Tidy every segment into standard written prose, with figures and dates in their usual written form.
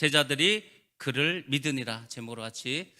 제자들이 그를 믿으니라 제목으로 같이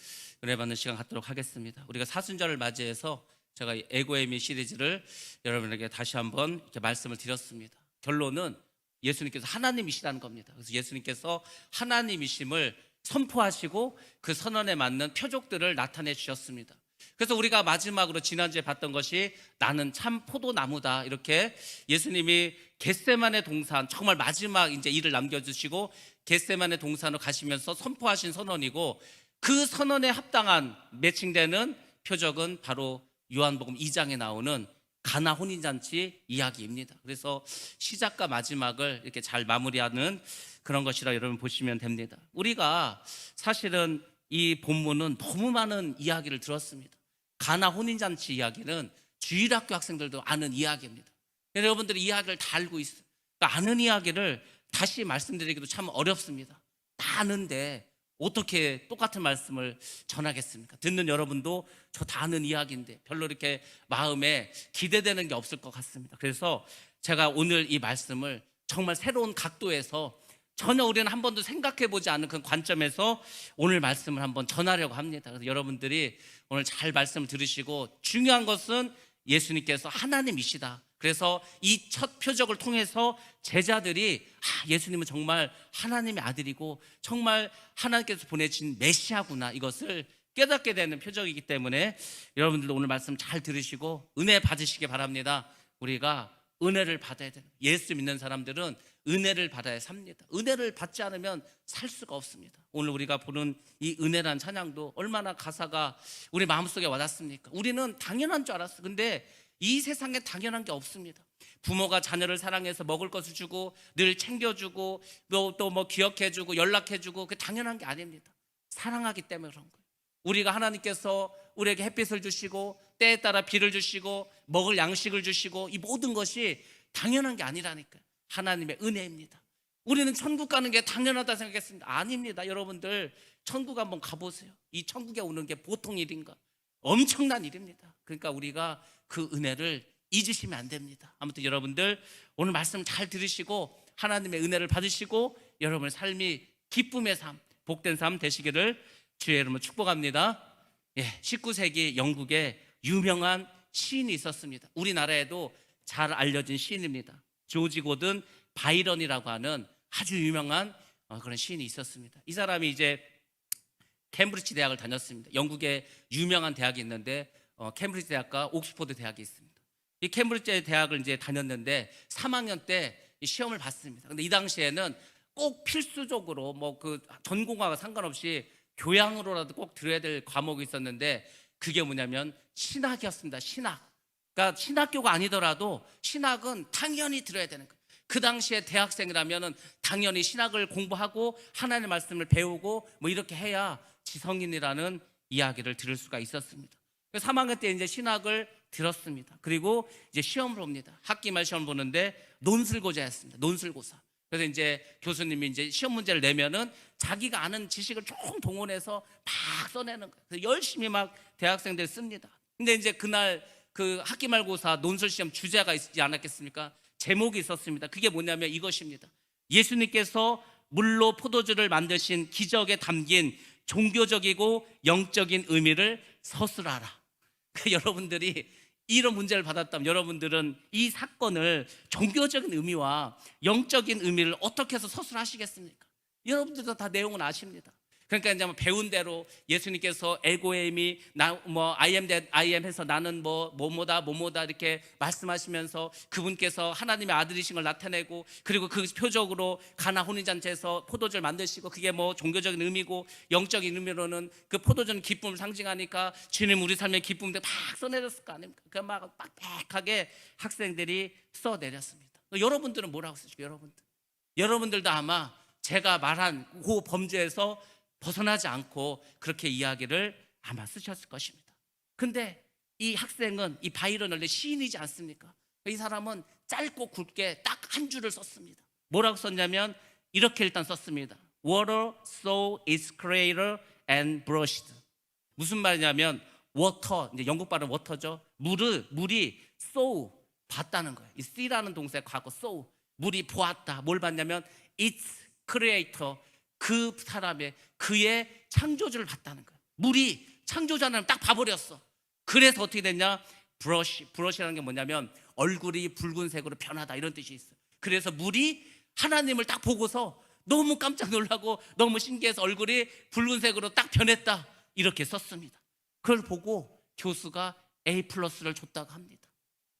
은혜 받는 시간 갖도록 하겠습니다. 우리가 사순절을 맞이해서 제가 에고에미 시리즈를 여러분에게 다시 한번 이렇게 말씀을 드렸습니다. 결론은 예수님께서 하나님이시라는 겁니다. 그래서 예수님께서 하나님이심을 선포하시고 그 선언에 맞는 표적들을 나타내 주셨습니다. 그래서 우리가 마지막으로 지난주에 봤던 것이 나는 참 포도나무다, 이렇게 예수님이 겟세마네 동산, 정말 마지막 이제 일을 남겨주시고 겟세마네 동산으로 가시면서 선포하신 선언이고, 그 선언에 합당한 매칭되는 표적은 바로 요한복음 2장에 나오는 가나 혼인잔치 이야기입니다. 그래서 시작과 마지막을 이렇게 잘 마무리하는 그런 것이라 여러분 보시면 됩니다. 우리가 사실은 이 본문은 너무 많은 이야기를 들었습니다. 가나 혼인잔치 이야기는 주일학교 학생들도 아는 이야기입니다. 여러분들이 이야기를 다 알고 있어요. 그러니까 아는 이야기를 다시 말씀드리기도 참 어렵습니다. 다 아는데 어떻게 똑같은 말씀을 전하겠습니까? 듣는 여러분도 저 다 아는 이야기인데 별로 이렇게 마음에 기대되는 게 없을 것 같습니다. 그래서 제가 오늘 이 말씀을 정말 새로운 각도에서, 전혀 우리는 한 번도 생각해보지 않은 그 관점에서 오늘 말씀을 한번 전하려고 합니다. 그래서 여러분들이 오늘 잘 말씀을 들으시고, 중요한 것은 예수님께서 하나님이시다. 그래서 이 첫 표적을 통해서 제자들이 예수님은 정말 하나님의 아들이고 정말 하나님께서 보내신 메시아구나, 이것을 깨닫게 되는 표적이기 때문에 여러분들도 오늘 말씀 잘 들으시고 은혜 받으시기 바랍니다. 우리가 은혜를 받아야 돼요. 예수 믿는 사람들은 은혜를 받아야 삽니다. 은혜를 받지 않으면 살 수가 없습니다. 오늘 우리가 보는 이 은혜란 찬양도 얼마나 가사가 우리 마음속에 와닿습니까? 우리는 당연한 줄 알았어. 근데 이 세상에 당연한 게 없습니다. 부모가 자녀를 사랑해서 먹을 것을 주고 늘 챙겨주고 또 뭐 기억해주고 연락해주고, 그게 당연한 게 아닙니다. 사랑하기 때문에 그런 거예요. 우리가 하나님께서 우리에게 햇빛을 주시고 때에 따라 비를 주시고 먹을 양식을 주시고, 이 모든 것이 당연한 게 아니라니까요. 하나님의 은혜입니다. 우리는 천국 가는 게 당연하다 생각했습니다. 아닙니다. 여러분들 천국 한번 가보세요. 이 천국에 오는 게 보통 일인가? 엄청난 일입니다. 그러니까 우리가 그 은혜를 잊으시면 안 됩니다. 아무튼 여러분들 오늘 말씀 잘 들으시고 하나님의 은혜를 받으시고 여러분의 삶이 기쁨의 삶, 복된 삶 되시기를 주의 이름으로 축복합니다. 19세기 영국에 유명한 시인이 있었습니다. 우리나라에도 잘 알려진 시인입니다. 조지 고든 바이런이라고 하는 아주 유명한 그런 시인이 있었습니다. 이 사람이 이제 캠브리지 대학을 다녔습니다. 영국에 유명한 대학이 있는데 캠브리지 대학과 옥스퍼드 대학이 있습니다. 이 캠브리지 대학을 이제 다녔는데 3학년 때 시험을 봤습니다. 근데 이 당시에는 꼭 필수적으로 뭐 그 전공과가 상관없이 교양으로라도 꼭 들어야 될 과목이 있었는데, 그게 뭐냐면 신학이었습니다. 신학. 그러니까 신학교가 아니더라도 신학은 당연히 들어야 되는 거예요. 그 당시에 대학생이라면 당연히 신학을 공부하고 하나님의 말씀을 배우고 뭐 이렇게 해야 지성인이라는 이야기를 들을 수가 있었습니다. 3학년 때 이제 신학을 들었습니다. 그리고 이제 시험을 봅니다. 학기말 시험 보는데 논술고사였습니다. 논술고사. 그래서 이제 교수님이 이제 시험 문제를 내면은 자기가 아는 지식을 조금 동원해서 막 써내는 거예요. 그래서 열심히 막 대학생들 씁니다. 근데 이제 그날 그 학기말고사 논술 시험 주제가 있지 않았겠습니까? 제목이 있었습니다. 그게 뭐냐면 이것입니다. 예수님께서 물로 포도주를 만드신 기적에 담긴 종교적이고 영적인 의미를 서술하라. 여러분들이 이런 문제를 받았다면 여러분들은 이 사건을 종교적인 의미와 영적인 의미를 어떻게 해서 서술하시겠습니까? 여러분들도 다 내용은 아십니다. 그러니까 이제 배운 대로 예수님께서 에고에미 I am 해서 나는 뭐뭐다 이렇게 말씀하시면서 그분께서 하나님의 아들이신 걸 나타내고, 그리고 그 표적으로 가나 혼인잔치에서 포도주를 만드시고, 그게 뭐 종교적인 의미고 영적인 의미로는 그 포도주는 기쁨을 상징하니까 주님 우리 삶의 기쁨들 막 써내렸을 거 아닙니까? 그 막 빡빡하게 학생들이 써내렸습니다. 여러분들은 뭐라고 쓰시죠? 여러분들도 아마 제가 말한 그 범주에서 벗어나지 않고 그렇게 이야기를 아마 쓰셨을 것입니다. 근데 이 학생은, 이 바이런 원래 시인이지 않습니까? 이 사람은 짧고 굵게 딱 한 줄을 썼습니다. 뭐라고 썼냐면 이렇게 일단 썼습니다. Water so is created and brushed. 무슨 말이냐면 water, 이제 영국 발음 water죠. 물이 so 봤다는 거예요. 이 see라는 동사의 과거 so, 물이 보았다. 뭘 봤냐면 its creator, 그 사람의 그의 창조주를 봤다는 거예요. 물이 창조자를 딱 봐버렸어. 그래서 어떻게 됐냐? 브러시라는 게 뭐냐면 얼굴이 붉은색으로 변하다 이런 뜻이 있어요. 그래서 물이 하나님을 딱 보고서 너무 깜짝 놀라고 너무 신기해서 얼굴이 붉은색으로 딱 변했다 이렇게 썼습니다. 그걸 보고 교수가 A+를 줬다고 합니다.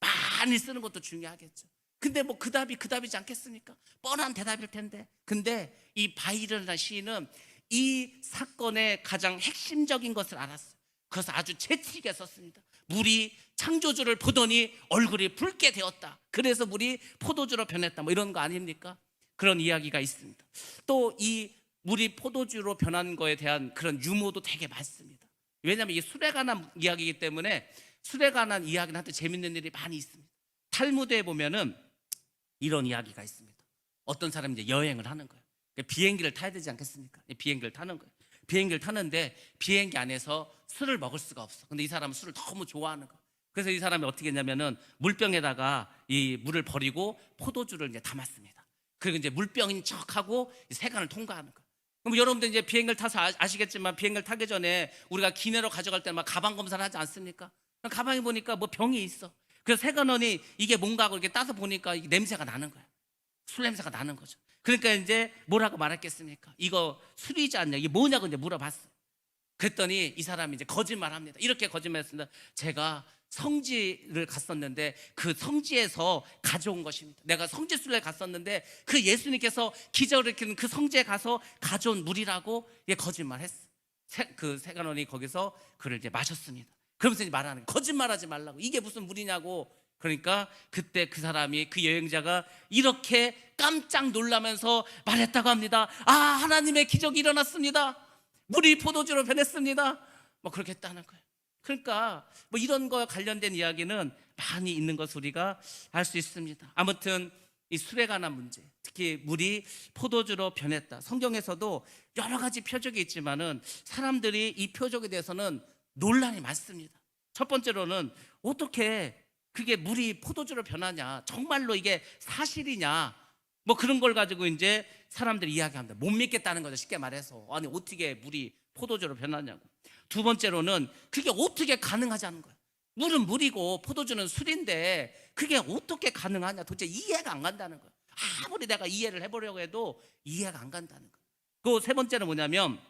많이 쓰는 것도 중요하겠죠. 근데 뭐 그 답이지 않겠습니까? 뻔한 대답일 텐데. 근데 이 바이런이라는 시인은 이 사건의 가장 핵심적인 것을 알았어요. 그래서 아주 재치있게 썼습니다. 물이 창조주를 보더니 얼굴이 붉게 되었다. 그래서 물이 포도주로 변했다. 뭐 이런 거 아닙니까? 그런 이야기가 있습니다. 또 이 물이 포도주로 변한 거에 대한 그런 유머도 되게 많습니다. 왜냐하면 이게 술에 관한 이야기이기 때문에 술에 관한 이야기는 한테 재밌는 일이 많이 있습니다. 탈무드에 보면은 이런 이야기가 있습니다. 어떤 사람이 이제 여행을 하는 거예요. 비행기를 타야 되지 않겠습니까? 비행기를 타는 거예요. 비행기를 타는데 비행기 안에서 술을 먹을 수가 없어. 근데 이 사람은 술을 너무 좋아하는 거예요. 그래서 이 사람이 어떻게 했냐면은 물병에다가 이 물을 버리고 포도주를 이제 담았습니다. 그리고 이제 물병인 척하고 세관을 통과하는 거예요. 그럼 여러분들 이제 비행기를 타서 아시겠지만 비행기를 타기 전에 우리가 기내로 가져갈 때 막 가방 검사를 하지 않습니까? 가방에 보니까 뭐 병이 있어. 그래서 세관원이 이게 뭔가 하고 이렇게 따서 보니까 이게 냄새가 나는 거예요. 술 냄새가 나는 거죠. 그러니까 이제 뭐라고 말했겠습니까? 이거 술이지 않냐? 이게 뭐냐고 이제 물어봤어요. 그랬더니 이 사람이 이제 거짓말합니다. 이렇게 거짓말했습니다. 제가 성지를 갔었는데 그 성지에서 가져온 것입니다. 내가 성지순례 갔었는데 그 예수님께서 기적을 일으키는 그 성지에 가서 가져온 물이라고 거짓말했어. 그 세관원이 거기서 그를 이제 마셨습니다. 그러면서 이제 말하는 거예요. 거짓말하지 말라고. 이게 무슨 물이냐고. 그러니까 그때 그 사람이 그 여행자가 이렇게 깜짝 놀라면서 말했다고 합니다. 아, 하나님의 기적이 일어났습니다. 물이 포도주로 변했습니다. 뭐 그렇게 했다는 거예요. 그러니까 뭐 이런 거와 관련된 이야기는 많이 있는 것을 우리가 알 수 있습니다. 아무튼 이 술에 관한 문제, 특히 물이 포도주로 변했다. 성경에서도 여러 가지 표적이 있지만은 사람들이 이 표적에 대해서는 논란이 많습니다. 첫 번째로는 어떻게 그게 물이 포도주로 변하냐, 정말로 이게 사실이냐, 뭐 그런 걸 가지고 이제 사람들이 이야기합니다. 못 믿겠다는 거죠. 쉽게 말해서. 아니 어떻게 물이 포도주로 변하냐고. 두 번째로는 그게 어떻게 가능하자는 거예요. 물은 물이고 포도주는 술인데 그게 어떻게 가능하냐, 도대체 이해가 안 간다는 거예요. 아무리 내가 이해를 해보려고 해도 이해가 안 간다는 거예요. 그 세 번째는 뭐냐면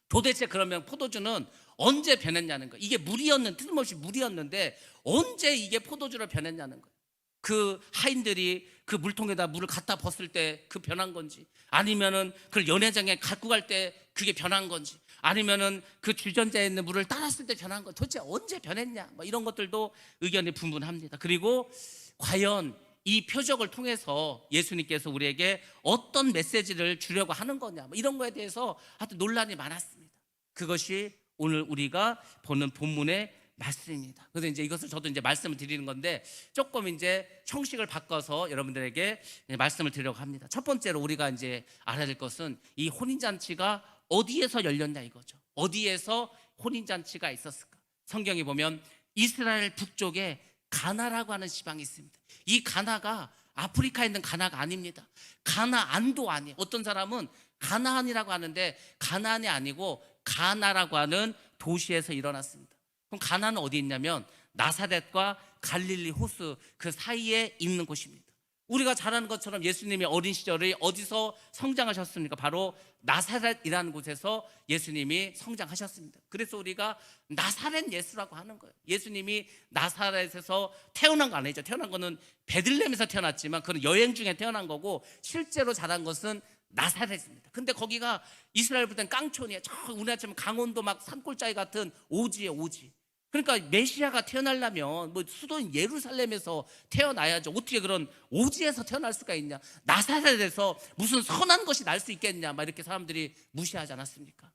도대체 그러면 포도주는 언제 변했냐는 거예요. 이게 물이었는, 틀림없이 물이었는데 언제 이게 포도주로 변했냐는 거예요. 그 하인들이 그 물통에다 물을 갖다 벗을 때 그 변한 건지, 아니면은 그 연회장에 갖고 갈 때 그게 변한 건지, 아니면은 그 주전자에 있는 물을 따랐을 때 변한 건 도대체 언제 변했냐, 뭐 이런 것들도 의견이 분분합니다. 그리고 과연 이 표적을 통해서 예수님께서 우리에게 어떤 메시지를 주려고 하는 거냐, 뭐 이런 거에 대해서 하여튼 논란이 많았습니다. 그것이 오늘 우리가 보는 본문의 말씀입니다. 그래서 이제 이것을 저도 이제 말씀을 드리는 건데 조금 이제 형식을 바꿔서 여러분들에게 말씀을 드리려고 합니다. 첫 번째로 우리가 이제 알아야 될 것은 이 혼인잔치가 어디에서 열렸냐 이거죠. 어디에서 혼인잔치가 있었을까? 성경에 보면 이스라엘 북쪽에 가나라고 하는 지방이 있습니다. 이 가나가 아프리카에 있는 가나가 아닙니다. 가나안도 아니에요. 어떤 사람은 가나안이라고 하는데 가나안이 아니고 가나라고 하는 도시에서 일어났습니다. 그럼 가나는 어디 있냐면 나사렛과 갈릴리 호수 그 사이에 있는 곳입니다. 우리가 잘 아는 것처럼 예수님이 어린 시절에 어디서 성장하셨습니까? 바로 나사렛이라는 곳에서 예수님이 성장하셨습니다. 그래서 우리가 나사렛 예수라고 하는 거예요. 예수님이 나사렛에서 태어난 거 아니죠. 태어난 거는 베들레헴에서 태어났지만 그건 여행 중에 태어난 거고 실제로 자란 것은 나사렛입니다. 근데 거기가 이스라엘 볼 땐 깡촌이에요. 저 우리나라처럼 강원도 막 산골짜기 같은 오지에 오지. 그러니까 메시아가 태어나려면 뭐 수도인 예루살렘에서 태어나야죠. 어떻게 그런 오지에서 태어날 수가 있냐? 나사렛에서 무슨 선한 것이 날 수 있겠냐? 막 이렇게 사람들이 무시하지 않았습니까?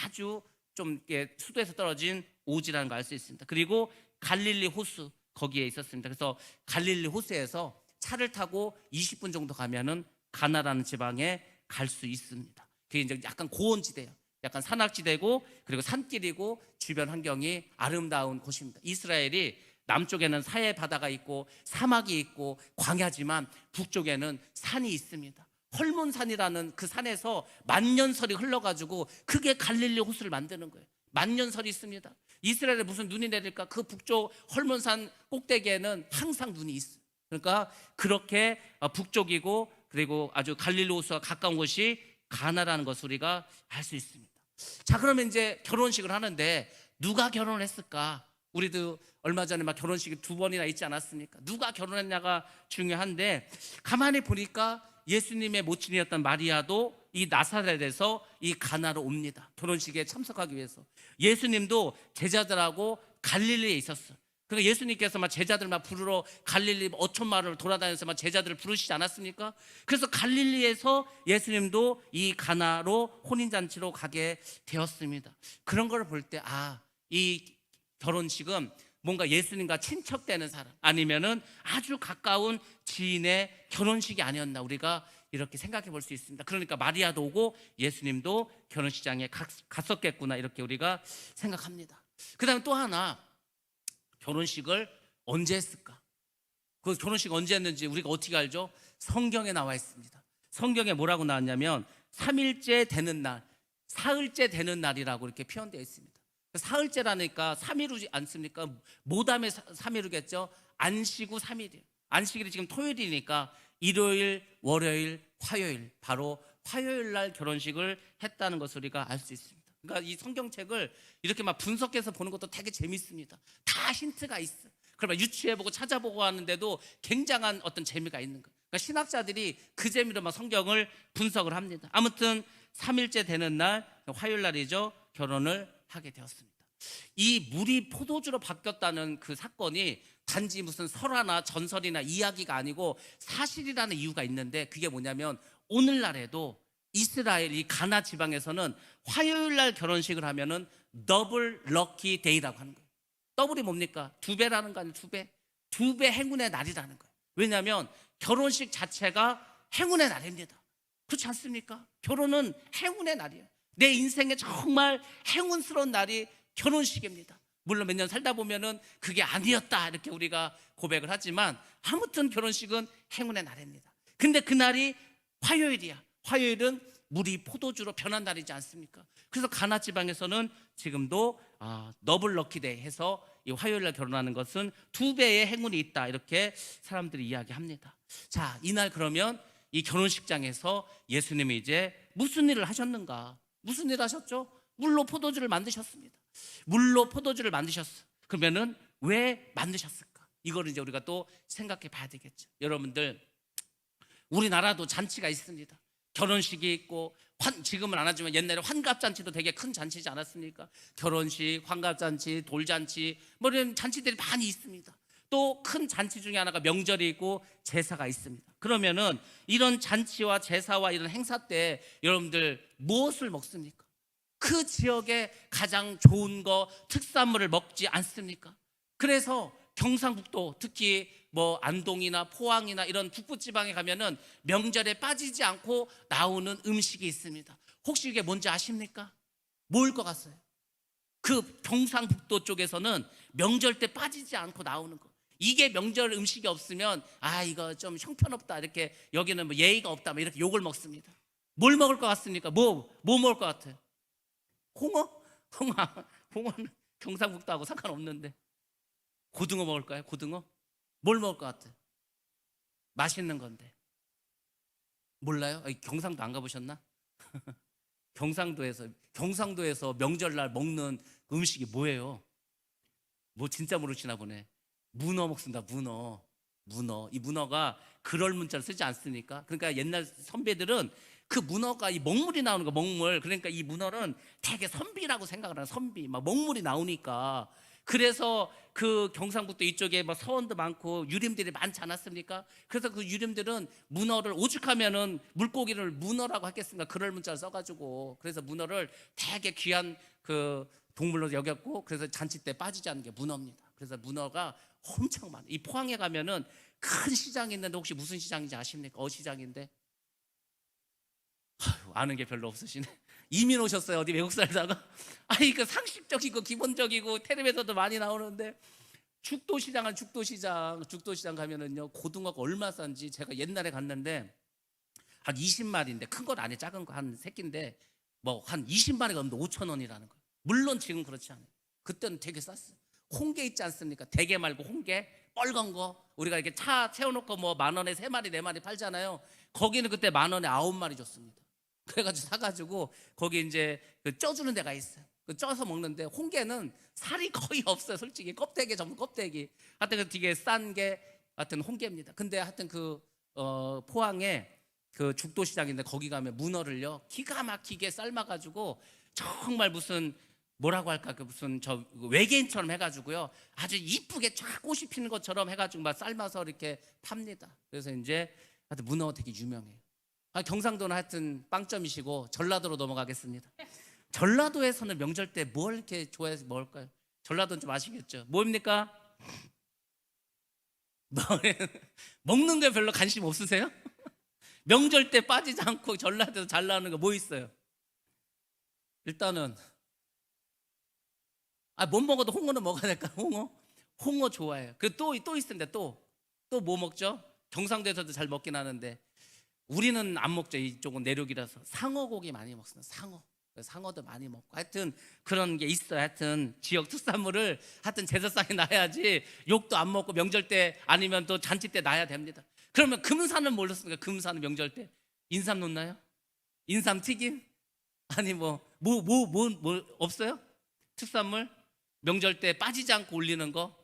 아주 좀 수도에서 떨어진 오지라는 걸 알 수 있습니다. 그리고 갈릴리 호수 거기에 있었습니다. 그래서 갈릴리 호수에서 차를 타고 20분 정도 가면은 가나라는 지방에 갈 수 있습니다. 그게 이제 약간 고원지대예요. 약간 산악지대고 그리고 산길이고 주변 환경이 아름다운 곳입니다. 이스라엘이 남쪽에는 사해 바다가 있고 사막이 있고 광야지만 북쪽에는 산이 있습니다. 헐몬산이라는 그 산에서 만년설이 흘러가지고 그게 갈릴리 호수를 만드는 거예요. 만년설이 있습니다. 이스라엘에 무슨 눈이 내릴까? 그 북쪽 헐몬산 꼭대기에는 항상 눈이 있어요. 그러니까 그렇게 북쪽이고 그리고 아주 갈릴리 호수와 가까운 곳이 가나라는 것을 우리가 알 수 있습니다. 자, 그러면 이제 결혼식을 하는데 누가 결혼을 했을까? 우리도 얼마 전에 막 결혼식이 2번이나 있지 않았습니까? 누가 결혼했냐가 중요한데, 가만히 보니까 예수님의 모친이었던 마리아도 이 나사렛에서 이 가나로 옵니다. 결혼식에 참석하기 위해서. 예수님도 제자들하고 갈릴리에 있었어요. 그러니까 예수님께서 막 제자들 막 부르러 갈릴리 어촌 마을을 돌아다니면서 막 제자들을 부르시지 않았습니까? 그래서 갈릴리에서 예수님도 이 가나로 혼인잔치로 가게 되었습니다. 그런 걸 볼 때 이 결혼식은 뭔가 예수님과 친척되는 사람 아니면은 아주 가까운 지인의 결혼식이 아니었나, 우리가 이렇게 생각해 볼 수 있습니다. 그러니까 마리아도 오고 예수님도 결혼식장에 갔었겠구나, 이렇게 우리가 생각합니다. 그 다음에 또 하나, 결혼식을 언제 했을까? 그 결혼식 언제 했는지 우리가 어떻게 알죠? 성경에 나와 있습니다. 성경에 뭐라고 나왔냐면 3일째 되는 날, 사흘째 되는 날이라고 이렇게 표현되어 있습니다. 사흘째라니까 3일이지 않습니까? 모담의 3일이겠죠. 안식 후 3일이에요. 안식일이 지금 토요일이니까 일요일, 월요일, 화요일, 바로 화요일 날 결혼식을 했다는 것을 우리가 알 수 있습니다. 그러니까 이 성경책을 이렇게 막 분석해서 보는 것도 되게 재밌습니다. 다 힌트가 있어. 그러면 유추해보고 찾아보고 하는데도 굉장한 어떤 재미가 있는 거예요. 그러니까 신학자들이 그 재미로 막 성경을 분석을 합니다. 아무튼 3일째 되는 날, 화요일 날이죠, 결혼을 하게 되었습니다. 이 물이 포도주로 바뀌었다는 그 사건이 단지 무슨 설화나 전설이나 이야기가 아니고 사실이라는 이유가 있는데, 그게 뭐냐면 오늘날에도 이스라엘 이 가나 지방에서는 화요일 날 결혼식을 하면은 더블 럭키 데이라고 하는 거예요. 더블이 뭡니까? 2배라는 거 아니에요? 2배? 2배 행운의 날이라는 거예요. 왜냐하면 결혼식 자체가 행운의 날입니다. 그렇지 않습니까? 결혼은 행운의 날이에요. 내 인생에 정말 행운스러운 날이 결혼식입니다. 물론 몇 년 살다 보면은 그게 아니었다, 이렇게 우리가 고백을 하지만 아무튼 결혼식은 행운의 날입니다. 근데 그날이 화요일이야. 화요일은 물이 포도주로 변한 날이지 않습니까? 그래서 가나 지방에서는 지금도 더블 럭키데이 해서 이 화요일 날 결혼하는 것은 2배의 행운이 있다, 이렇게 사람들이 이야기합니다. 자, 이날 그러면 이 결혼식장에서 예수님이 이제 무슨 일을 하셨는가? 무슨 일을 하셨죠? 물로 포도주를 만드셨습니다. 물로 포도주를 만드셨어. 그러면은 왜 만드셨을까? 이거를 이제 우리가 또 생각해 봐야 되겠죠. 여러분들, 우리나라도 잔치가 있습니다. 결혼식이 있고, 지금은 안 하지만 옛날에 환갑잔치도 되게 큰 잔치지 않았습니까? 결혼식, 환갑잔치, 돌잔치, 뭐 이런 잔치들이 많이 있습니다. 또 큰 잔치 중에 하나가 명절이 있고 제사가 있습니다. 그러면은 이런 잔치와 제사와 이런 행사 때 여러분들 무엇을 먹습니까? 그 지역에 가장 좋은 거, 특산물을 먹지 않습니까? 그래서 경상북도, 특히 뭐 안동이나 포항이나 이런 북부지방에 가면은 명절에 빠지지 않고 나오는 음식이 있습니다. 혹시 이게 뭔지 아십니까? 뭘 것 같아요? 그 경상북도 쪽에서는 명절 때 빠지지 않고 나오는 거, 이게 명절 음식이 없으면 이거 좀 형편없다, 이렇게 여기는 뭐 예의가 없다, 뭐 이렇게 욕을 먹습니다. 뭘 먹을 것 같습니까? 뭐 먹을 것 같아요? 홍어? 홍어는 경상북도하고 상관없는데. 고등어 먹을까요? 고등어? 뭘 먹을 것 같아요? 맛있는 건데. 몰라요? 경상도 안 가보셨나? 경상도에서 명절날 먹는 음식이 뭐예요? 뭐 진짜 모르시나 보네. 문어 먹습니다. 문어. 이 문어가 그럴 문자를 쓰지 않습니까? 그러니까 옛날 선배들은 그 문어가 이 먹물이 나오는 거, 먹물. 그러니까 이 문어는 되게 선비라고 생각을 하는, 선비. 막 먹물이 나오니까. 그래서 그 경상북도 이쪽에 막 서원도 많고 유림들이 많지 않았습니까? 그래서 그 유림들은 문어를, 오죽하면은 물고기를 문어라고 하겠습니까? 그럴 문자를 써가지고. 그래서 문어를 되게 귀한 그 동물로 여겼고, 그래서 잔치 때 빠지지 않는 게 문어입니다. 그래서 문어가 엄청 많아요. 이 포항에 가면은 큰 시장이 있는데 혹시 무슨 시장인지 아십니까? 어시장인데. 아는 게 별로 없으시네. 이민 오셨어요? 어디 외국 살다가? 그 상식적이고 기본적이고 텔레비에서도 많이 나오는데, 죽도시장 가면은요, 고등어가 얼마 싼지 제가 옛날에 갔는데 한 20마리인데 큰 건 아니에요. 작은 거 한 새끼인데 뭐 한 20마리가 넘는데 5천 원이라는 거예요. 물론 지금 그렇지 않아요. 그때는 되게 쌌어요. 홍게 있지 않습니까? 대게 말고 홍게 빨간 거 우리가 이렇게 차 세워놓고 뭐 10,000원에 3마리 4마리 팔잖아요. 거기는 그때 10,000원에 9마리 줬습니다. 그래가지고 사가지고 거기 이제 그 쪄주는 데가 있어요. 그 쪄서 먹는데 홍게는 살이 거의 없어요. 솔직히 껍데기 전부 껍데기. 하여튼 그 되게 싼 게 하여튼 홍게입니다. 근데 하여튼 그 포항에 그 죽도시장인데 거기 가면 문어를요 기가 막히게 삶아가지고 정말 무슨 뭐라고 할까 그 무슨 저 외계인처럼 해가지고요 아주 이쁘게 쫙 꽃이 피는 것처럼 해가지고 막 삶아서 이렇게 팝니다. 그래서 이제 하여튼 문어 되게 유명해요. 경상도는 하여튼 빵점이시고 전라도로 넘어가겠습니다. 전라도에서는 명절 때 뭘 이렇게 좋아해서 먹을까요? 전라도는 좀 아시겠죠? 뭐입니까? 먹는 게 별로 관심 없으세요? 명절 때 빠지지 않고 전라도에서 잘 나오는 거 뭐 있어요? 일단은 못 먹어도 홍어는 먹어야 될까? 홍어 좋아해요. 그 또 있는데 또 뭐 먹죠? 경상도에서도 잘 먹긴 하는데 우리는 안 먹죠. 이쪽은 내륙이라서 상어고기 많이 먹습니다. 상어도 많이 먹고 하여튼 그런 게 있어요. 하여튼 지역 특산물을 하여튼 제사상에 놔야지 욕도 안 먹고 명절 때 아니면 또 잔치 때 놔야 됩니다. 그러면 금산은 뭘 넣습니까? 금산은 명절 때 인삼 넣나요? 인삼 튀김? 아니 뭐 없어요? 특산물? 명절 때 빠지지 않고 올리는 거?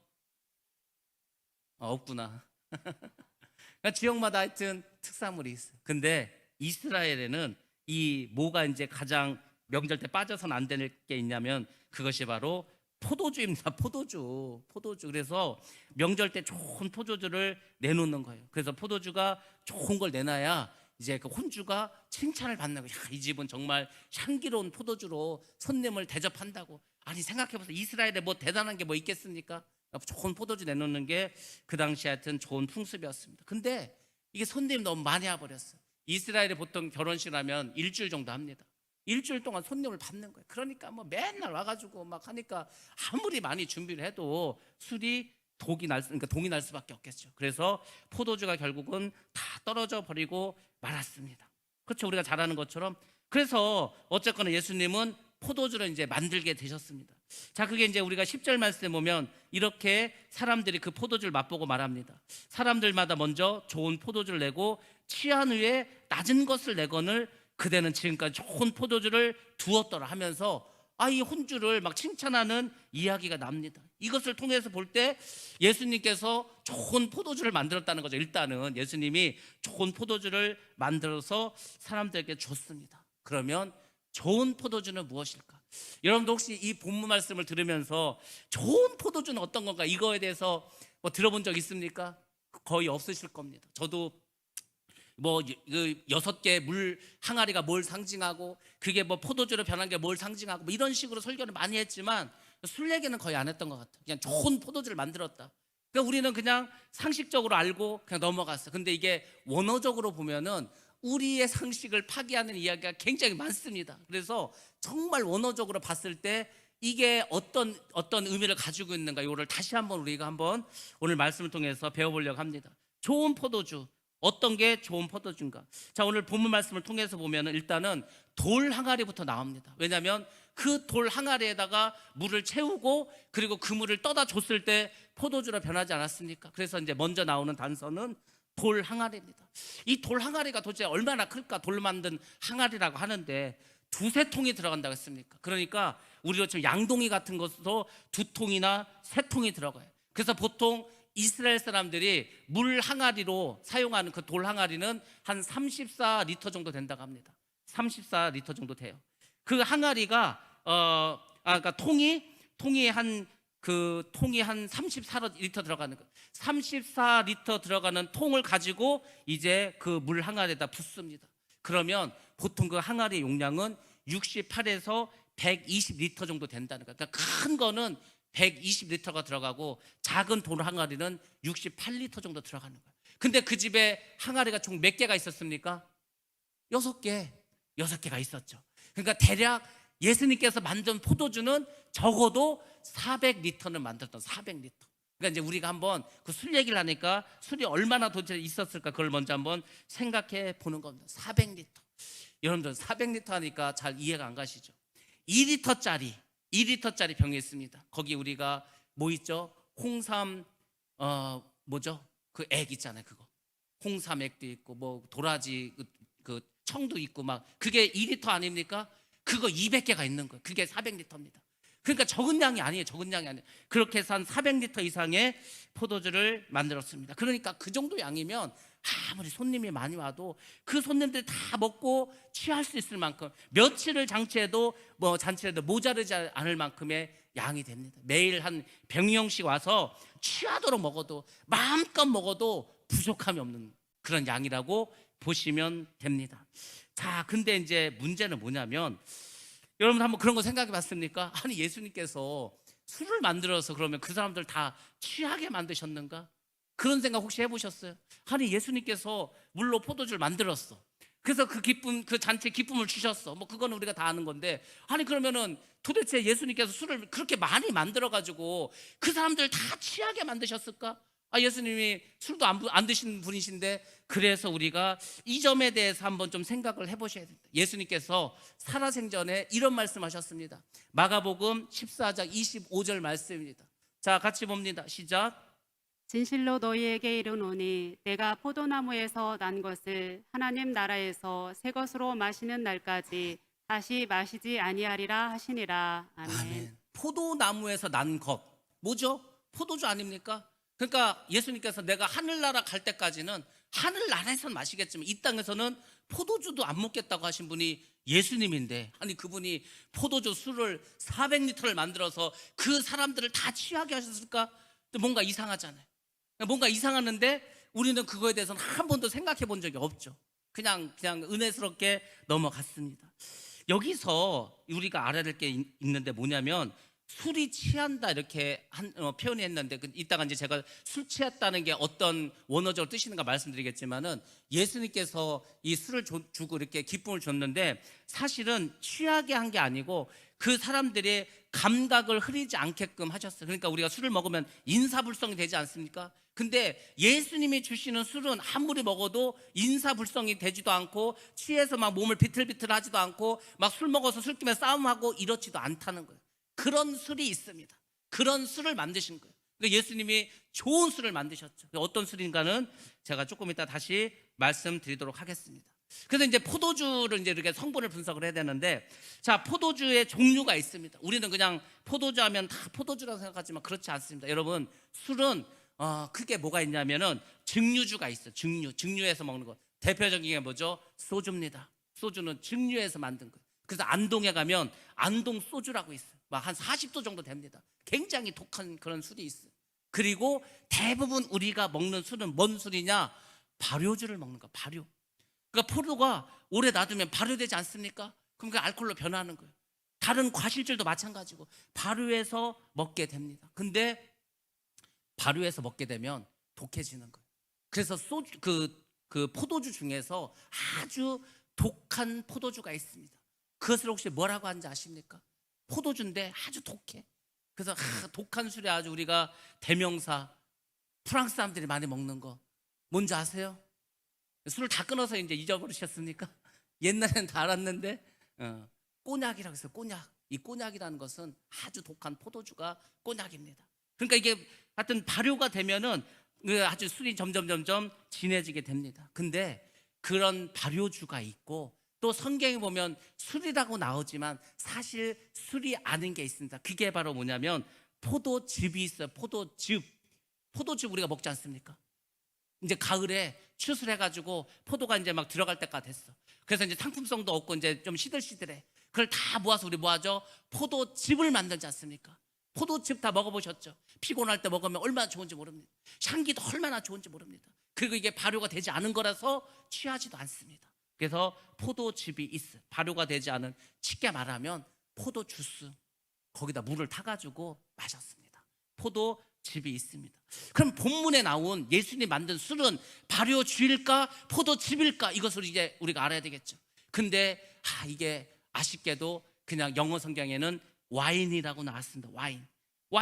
없구나. 그러니까 지역마다 하여튼 특산물이 있어요. 근데 이스라엘에는 이 뭐가 이제 가장 명절 때 빠져서는 안 될 게 있냐면 그것이 바로 포도주입니다. 포도주. 그래서 명절 때 좋은 포도주를 내놓는 거예요. 그래서 포도주가 좋은 걸 내놔야 이제 그 혼주가 칭찬을 받는 거예요. 이 집은 정말 향기로운 포도주로 손님을 대접한다고. 아니 생각해보세요. 이스라엘에 뭐 대단한 게 뭐 있겠습니까? 좋은 포도주 내놓는 게 그 당시 하여튼 좋은 풍습이었습니다. 근데 이게 손님 너무 많이 와버렸어요. 이스라엘에 보통 결혼식 하면 일주일 정도 합니다. 일주일 동안 손님을 받는 거예요. 그러니까 뭐 맨날 와가지고 막 하니까 아무리 많이 준비를 해도 술이 독이 날 수밖에 없겠죠. 그래서 포도주가 결국은 다 떨어져 버리고 말았습니다. 그렇죠. 우리가 잘 아는 것처럼. 그래서 어쨌거나 예수님은 포도주를 이제 만들게 되셨습니다. 자, 그게 이제 우리가 10절 말씀에 보면 이렇게 사람들이 그 포도주를 맛보고 말합니다. 사람들마다 먼저 좋은 포도주를 내고 취한 후에 낮은 것을 내거늘 그대는 지금까지 좋은 포도주를 두었더라 하면서 이 혼주를 막 칭찬하는 이야기가 납니다. 이것을 통해서 볼 때 예수님께서 좋은 포도주를 만들었다는 거죠. 일단은 예수님이 좋은 포도주를 만들어서 사람들에게 줬습니다. 그러면 좋은 포도주는 무엇일까? 여러분도 혹시 이 본문 말씀을 들으면서 좋은 포도주는 어떤 건가? 이거에 대해서 뭐 들어본 적 있습니까? 거의 없으실 겁니다. 저도 뭐 그 6개 물 항아리가 뭘 상징하고 그게 뭐 포도주로 변한 게 뭘 상징하고 뭐 이런 식으로 설교를 많이 했지만 술 얘기는 거의 안 했던 것 같아요. 그냥 좋은 포도주를 만들었다. 그러니까 우리는 그냥 상식적으로 알고 그냥 넘어갔어. 근데 이게 원어적으로 보면은 우리의 상식을 파괴하는 이야기가 굉장히 많습니다. 그래서 정말 원어적으로 봤을 때 이게 어떤 의미를 가지고 있는가 이거를 다시 한번 우리가 한번 오늘 말씀을 통해서 배워보려고 합니다. 좋은 포도주, 어떤 게 좋은 포도주인가? 자, 오늘 본문 말씀을 통해서 보면은 일단은 돌 항아리부터 나옵니다. 왜냐하면 그 돌 항아리에다가 물을 채우고 그리고 그 물을 떠다 줬을 때 포도주로 변하지 않았습니까? 그래서 이제 먼저 나오는 단서는 돌 항아리입니다. 이 돌 항아리가 도대체 얼마나 클까? 돌 만든 항아리라고 하는데 2-3통이 들어간다고 했습니까? 그러니까 우리로 지금 양동이 같은 것도 2통이나 3통이 들어가요. 그래서 보통 이스라엘 사람들이 물 항아리로 사용하는 그 돌 항아리는 한 34리터 정도 된다고 합니다. 34리터 정도 돼요. 그 항아리가 그러니까 통이 한 34리터 들어가는 거. 34리터 들어가는 통을 가지고 이제 그 물 항아리에다 붓습니다. 그러면 보통 그 항아리의 용량은 68에서 120리터 정도 된다는 거예요. 그러니까 큰 거는 120리터가 들어가고 작은 돌 항아리는 68리터 정도 들어가는 거예요. 근데 그 집에 항아리가 총 몇 개가 있었습니까? 6개가 있었죠. 그러니까 대략 예수님께서 만든 포도주는 적어도 400리터는 만들었던 400리터. 그러니까 이제 우리가 한번 그 술 얘기를 하니까 술이 얼마나 도대체 있었을까 그걸 먼저 한번 생각해 보는 겁니다. 400리터. 여러분들 400리터 하니까 잘 이해가 안 가시죠? 2리터짜리 병이 있습니다. 거기 우리가 뭐 있죠? 홍삼 뭐죠? 그 액 있잖아요. 그거 홍삼액도 있고 뭐 도라지 그 청도 있고 막 그게 2리터 아닙니까? 그거 200개가 있는 거예요. 그게 400리터입니다. 그러니까 적은 양이 아니에요. 적은 양이 아니에요. 그렇게 해서 한 400리터 이상의 포도주를 만들었습니다. 그러니까 그 정도 양이면 아무리 손님이 많이 와도 그 손님들 다 먹고 취할 수 있을 만큼 며칠을 잔치해도 모자르지 않을 만큼의 양이 됩니다. 매일 한 100명씩 와서 취하도록 먹어도 마음껏 먹어도 부족함이 없는 그런 양이라고 보시면 됩니다. 자, 근데 이제 문제는 뭐냐면 여러분 한번 그런 거 생각해 봤습니까? 아니 예수님께서 술을 만들어서 그러면 그 사람들 다 취하게 만드셨는가? 그런 생각 혹시 해보셨어요? 아니 예수님께서 물로 포도주를 만들었어. 그래서 그 기쁨, 그 잔치에 기쁨을 주셨어. 뭐 그거는 우리가 다 아는 건데, 아니 그러면은 도대체 예수님께서 술을 그렇게 많이 만들어 가지고 그 사람들 다 취하게 만드셨을까? 아, 예수님이 술도 안 드신 분이신데, 그래서 우리가 이 점에 대해서 한번 좀 생각을 해보셔야 됩니다. 예수님께서 살아생전에 이런 말씀하셨습니다. 마가복음 14장 25절 말씀입니다. 자, 같이 봅니다. 시작. 진실로 너희에게 이르노니 내가 포도나무에서 난 것을 하나님 나라에서 새 것으로 마시는 날까지 다시 마시지 아니하리라 하시니라. 아멘. 아멘. 포도나무에서 난 것 뭐죠? 포도주 아닙니까? 그러니까 예수님께서 내가 하늘나라 갈 때까지는 하늘나라에서는 마시겠지만 이 땅에서는 포도주도 안 먹겠다고 하신 분이 예수님인데, 아니 그분이 포도주 술을 400리터를 만들어서 그 사람들을 다 취하게 하셨을까? 뭔가 이상하잖아요. 뭔가 이상하는데 우리는 그거에 대해서는 한 번도 생각해 본 적이 없죠. 그냥 은혜스럽게 넘어갔습니다. 여기서 우리가 알아야 될 게 있는데 뭐냐면, 술이 취한다 이렇게 표현이 했는데, 이따가 이제 제가 술 취했다는 게 어떤 원어적으로 뜻이는가 말씀드리겠지만은, 예수님께서 이 술을 주고 이렇게 기쁨을 줬는데 사실은 취하게 한 게 아니고 그 사람들의 감각을 흐리지 않게끔 하셨어요. 그러니까 우리가 술을 먹으면 인사불성이 되지 않습니까? 근데 예수님이 주시는 술은 아무리 먹어도 인사불성이 되지도 않고 취해서 막 몸을 비틀비틀 하지도 않고 막 술 먹어서 술김에 싸움하고 이렇지도 않다는 거예요. 그런 술이 있습니다. 그런 술을 만드신 거예요. 그러니까 예수님이 좋은 술을 만드셨죠. 어떤 술인가는 제가 조금 이따 다시 말씀드리도록 하겠습니다. 그래서 이제 포도주를 이제 이렇게 성분을 분석을 해야 되는데, 자, 포도주의 종류가 있습니다. 우리는 그냥 포도주 하면 다 포도주라고 생각하지만 그렇지 않습니다. 여러분, 술은 크게 뭐가 있냐면은 증류주가 있어요. 증류에서 먹는 거. 대표적인 게 뭐죠? 소주입니다. 소주는 증류에서 만든 거예요. 그래서 안동에 가면 안동 소주라고 있어요. 막 한 40도 정도 됩니다. 굉장히 독한 그런 술이 있어요. 그리고 대부분 우리가 먹는 술은 뭔 술이냐? 발효주를 먹는 거예요. 발효. 그러니까 포도가 오래 놔두면 발효되지 않습니까? 그럼 그 알코올로 변하는 거예요. 다른 과실들도 마찬가지고 발효해서 먹게 됩니다. 근데 발효해서 먹게 되면 독해지는 거예요. 그래서 소주, 그 포도주 중에서 아주 독한 포도주가 있습니다. 그것을 혹시 뭐라고 하는지 아십니까? 포도주인데 아주 독해. 그래서 독한 술에 아주 우리가 대명사, 프랑스 사람들이 많이 먹는 거 뭔지 아세요? 술을 다 끊어서 이제 잊어버리셨습니까? 옛날에는 다 알았는데 꼬냑이라고 했어요. 꼬냑. 이 꼬냑이라는 것은 아주 독한 포도주가 꼬냑입니다. 그러니까 이게 하여튼 발효가 되면은 아주 술이 점점 진해지게 됩니다. 근데 그런 발효주가 있고, 또 성경에 보면 술이라고 나오지만 사실 술이 아닌 게 있습니다. 그게 바로 뭐냐면 포도즙이 있어요. 포도즙 우리가 먹지 않습니까? 이제 가을에 추수해가지고 포도가 이제 막 들어갈 때가 됐어. 그래서 이제 상품성도 없고 이제 좀 시들시들해. 그걸 다 모아서 우리 뭐하죠? 포도즙을 만들지 않습니까? 포도즙 다 먹어보셨죠? 피곤할 때 먹으면 얼마나 좋은지 모릅니다. 향기도 얼마나 좋은지 모릅니다. 그리고 이게 발효가 되지 않은 거라서 취하지도 않습니다. 그래서 포도즙이 있어요. 발효가 되지 않은, 쉽게 말하면 포도 주스, 거기다 물을 타가지고 마셨습니다. 포도즙이 있습니다. 그럼 본문에 나온 예수님이 만든 술은 발효주일까 포도즙일까? 이것을 이제 우리가 알아야 되겠죠. 근데 이게 아쉽게도 그냥 영어 성경에는 와인이라고 나왔습니다.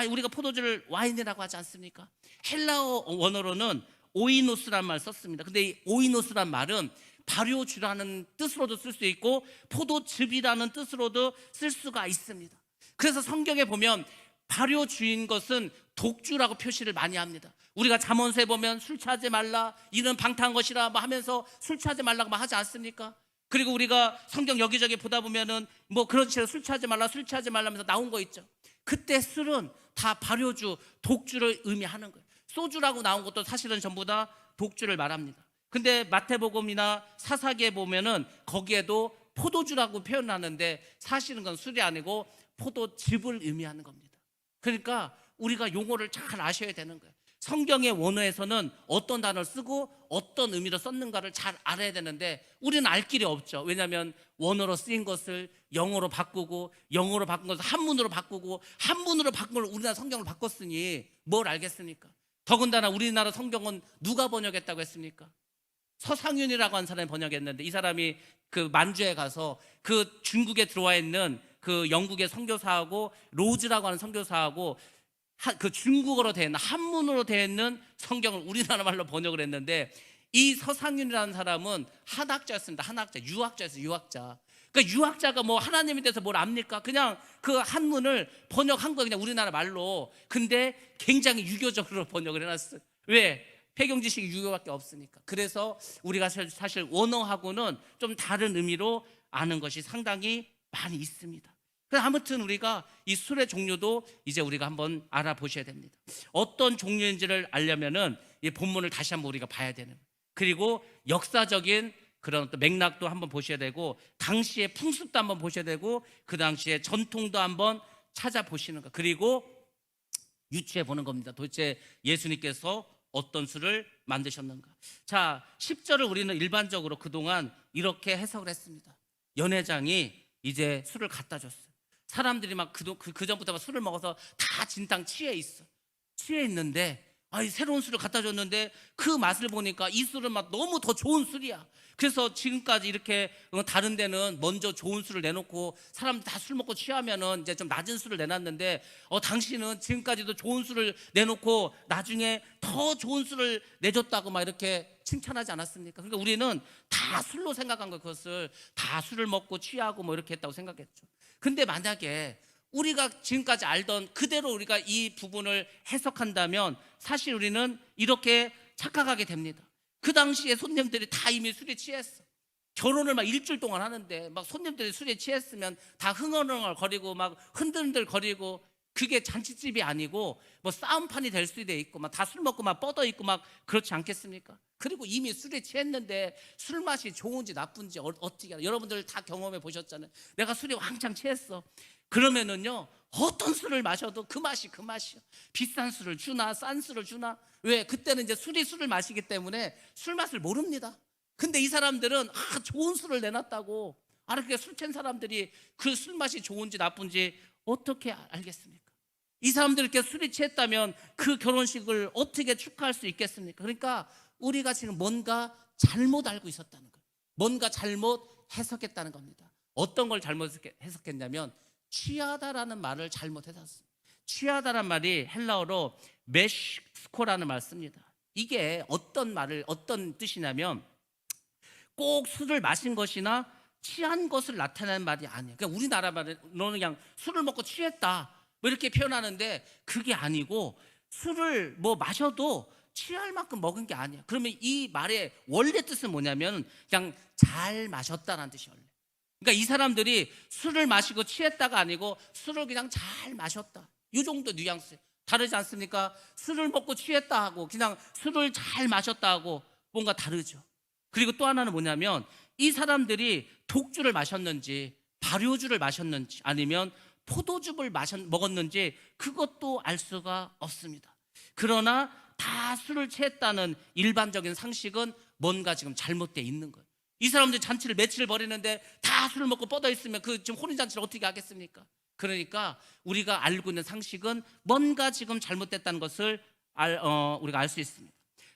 우리가 포도주를 와인이라고 하지 않습니까? 헬라어 원어로는 오이노스란 말을 썼습니다. 근데 이 오이노스란 말은 발효주라는 뜻으로도 쓸 수 있고 포도즙이라는 뜻으로도 쓸 수가 있습니다. 그래서 성경에 보면 발효주인 것은 독주라고 표시를 많이 합니다. 우리가 잠언서에 보면 술 취하지 말라, 이는 방탕한 것이라 뭐 하면서 술 취하지 말라고 뭐 하지 않습니까? 그리고 우리가 성경 여기저기 보다 보면은 뭐 그렇지, 술 취하지 말라, 술 취하지 말라 하면서 나온 거 있죠. 그때 술은 다 발효주, 독주를 의미하는 거예요. 소주라고 나온 것도 사실은 전부 다 독주를 말합니다. 근데 마태복음이나 사사기에 보면은 거기에도 포도주라고 표현하는데 사실은 그건 술이 아니고 포도즙을 의미하는 겁니다. 그러니까 우리가 용어를 잘 아셔야 되는 거예요. 성경의 원어에서는 어떤 단어를 쓰고 어떤 의미로 썼는가를 잘 알아야 되는데 우리는 알 길이 없죠. 왜냐하면 원어로 쓰인 것을 영어로 바꾸고 영어로 바꾼 것을 한문으로 바꾸고 한문으로 바꾼 걸 우리나라 성경을 바꿨으니 뭘 알겠습니까? 더군다나 우리나라 성경은 누가 번역했다고 했습니까? 서상윤이라고 하는 사람이 번역했는데 이 사람이 그 만주에 가서 그 중국에 들어와 있는 그 영국의 선교사하고 로즈라고 하는 선교사하고 그 중국어로 되어 있는 한문으로 되어 있는 성경을 우리나라 말로 번역을 했는데 이 서상윤이라는 사람은 한학자였습니다. 한학자, 유학자였어요. 유학자. 그러니까 유학자가 뭐 하나님에 대해서 뭘 압니까? 그냥 그 한문을 번역한 거 그냥 우리나라 말로. 근데 굉장히 유교적으로 번역을 해놨어요. 왜? 배경 지식이 유교밖에 없으니까. 그래서 우리가 사실 원어하고는 좀 다른 의미로 아는 것이 상당히 많이 있습니다. 그래서 아무튼 우리가 이 술의 종류도 이제 우리가 한번 알아보셔야 됩니다. 어떤 종류인지를 알려면은 이 본문을 다시 한번 우리가 봐야 되는, 그리고 역사적인 그런 또 맥락도 한번 보셔야 되고 당시의 풍습도 한번 보셔야 되고 그 당시의 전통도 한번 찾아보시는 거, 그리고 유추해 보는 겁니다. 도대체 예수님께서 어떤 술을 만드셨는가. 자, 10절을 우리는 일반적으로 그동안 이렇게 해석을 했습니다. 연회장이 이제 술을 갖다 줬어요. 사람들이 막 그 전부터 막 술을 먹어서 다 진탕 취해 있어. 취해 있는데 새로운 술을 갖다 줬는데 그 맛을 보니까 이 술은 막 너무 더 좋은 술이야. 그래서 지금까지 이렇게 다른 데는 먼저 좋은 술을 내놓고 사람들 다 술 먹고 취하면은 이제 좀 낮은 술을 내놨는데 당신은 지금까지도 좋은 술을 내놓고 나중에 더 좋은 술을 내줬다고 막 이렇게 칭찬하지 않았습니까? 그러니까 우리는 다 술로 생각한 거, 그것을 다 술을 먹고 취하고 뭐 이렇게 했다고 생각했죠. 근데 만약에 우리가 지금까지 알던 그대로 우리가 이 부분을 해석한다면 사실 우리는 이렇게 착각하게 됩니다. 그 당시에 손님들이 다 이미 술에 취했어. 결혼을 막 일주일 동안 하는데 막 손님들이 술에 취했으면 다 흥얼흥얼 거리고 막 흔들흔들 거리고, 그게 잔치집이 아니고 뭐 싸움판이 될 수도 있고 막 다 술 먹고 막 뻗어 있고 막 그렇지 않겠습니까? 그리고 이미 술에 취했는데 술 맛이 좋은지 나쁜지 어떻게 알아? 여러분들 다 경험해 보셨잖아요. 내가 술에 왕창 취했어. 그러면은요, 어떤 술을 마셔도 그 맛이 그 맛이야. 비싼 술을 주나 싼 술을 주나. 왜? 그때는 이제 술을 마시기 때문에 술 맛을 모릅니다. 근데 이 사람들은 좋은 술을 내놨다고 이렇게 술 취한 사람들이 그 술 맛이 좋은지 나쁜지 어떻게 알겠습니까? 이 사람들이 이렇게 술이 취했다면 그 결혼식을 어떻게 축하할 수 있겠습니까? 그러니까 우리가 지금 뭔가 잘못 알고 있었다는 거예요. 뭔가 잘못 해석했다는 겁니다. 어떤 걸 잘못 해석했냐면 취하다라는 말을 잘못 해석했어요. 취하다란 말이 헬라어로 메시코라는 말을 씁니다. 이게 어떤 뜻이냐면 꼭 술을 마신 것이나 취한 것을 나타내는 말이 아니에요. 그러니까 우리나라 말로는 그냥 술을 먹고 취했다 뭐 이렇게 표현하는데 그게 아니고 술을 뭐 마셔도 취할 만큼 먹은 게 아니야. 그러면 이 말의 원래 뜻은 뭐냐면 그냥 잘 마셨다라는 뜻이 원래. 그러니까 이 사람들이 술을 마시고 취했다가 아니고 술을 그냥 잘 마셨다. 이 정도 뉘앙스. 다르지 않습니까? 술을 먹고 취했다 하고 그냥 술을 잘 마셨다 하고 뭔가 다르죠. 그리고 또 하나는 뭐냐면 이 사람들이 독주를 마셨는지 발효주를 마셨는지 아니면 포도즙을 먹었는지 그것도 알 수가 없습니다. 그러나 다 술을 취했다는 일반적인 상식은 뭔가 지금 잘못되어 있는 거예요. 이 사람들이 잔치를 며칠 벌이는데 다 술을 먹고 뻗어 있으면 그 지금 혼인잔치를 어떻게 하겠습니까? 그러니까 우리가 알고 있는 상식은 뭔가 지금 잘못됐다는 것을 우리가 알 수 있습니다.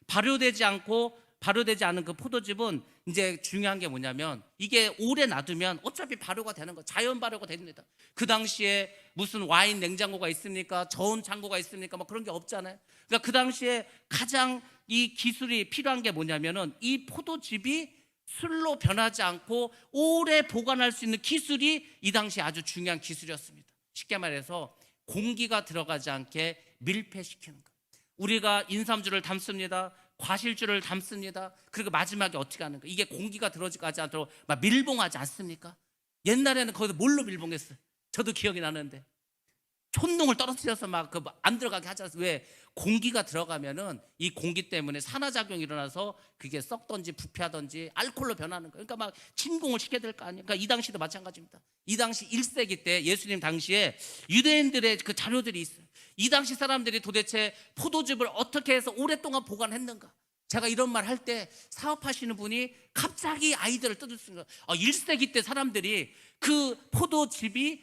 발효되지 않고 발효되지 않은 그 포도즙은 이제 중요한 게 뭐냐면 이게 오래 놔두면 어차피 발효가 되는 거, 자연 발효가 됩니다. 그 당시에 무슨 와인 냉장고가 있습니까? 저온 창고가 있습니까? 뭐 그런 게 없잖아요. 그러니까 그 당시에 가장 이 기술이 필요한 게 뭐냐면은 이 포도즙이 술로 변하지 않고 오래 보관할 수 있는 기술이 이 당시에 아주 중요한 기술이었습니다. 쉽게 말해서 공기가 들어가지 않게 밀폐시키는 거. 우리가 인삼주를 담습니다. 과실주를 담습니다. 그리고 마지막에 어떻게 하는 거? 이게 공기가 들어가지 않도록 막 밀봉하지 않습니까? 옛날에는 거기서 뭘로 밀봉했어요? 저도 기억이 나는데 촛농을 떨어뜨려서 막 그 안 들어가게 하지 않습니까? 왜? 공기가 들어가면은 이 공기 때문에 산화작용이 일어나서 그게 썩든지 부패하든지 알코올로 변하는 거예요. 그러니까 막 진공을 시켜야 될 거 아니에요. 그러니까 이 당시도 마찬가지입니다. 이 당시 1세기 때 예수님 당시에 유대인들의 그 자료들이 있어요. 이 당시 사람들이 도대체 포도즙을 어떻게 해서 오랫동안 보관했는가? 제가 이런 말 할 때 사업하시는 분이 갑자기 아이디어를 떠들었습니다. 1세기 때 사람들이 그 포도즙이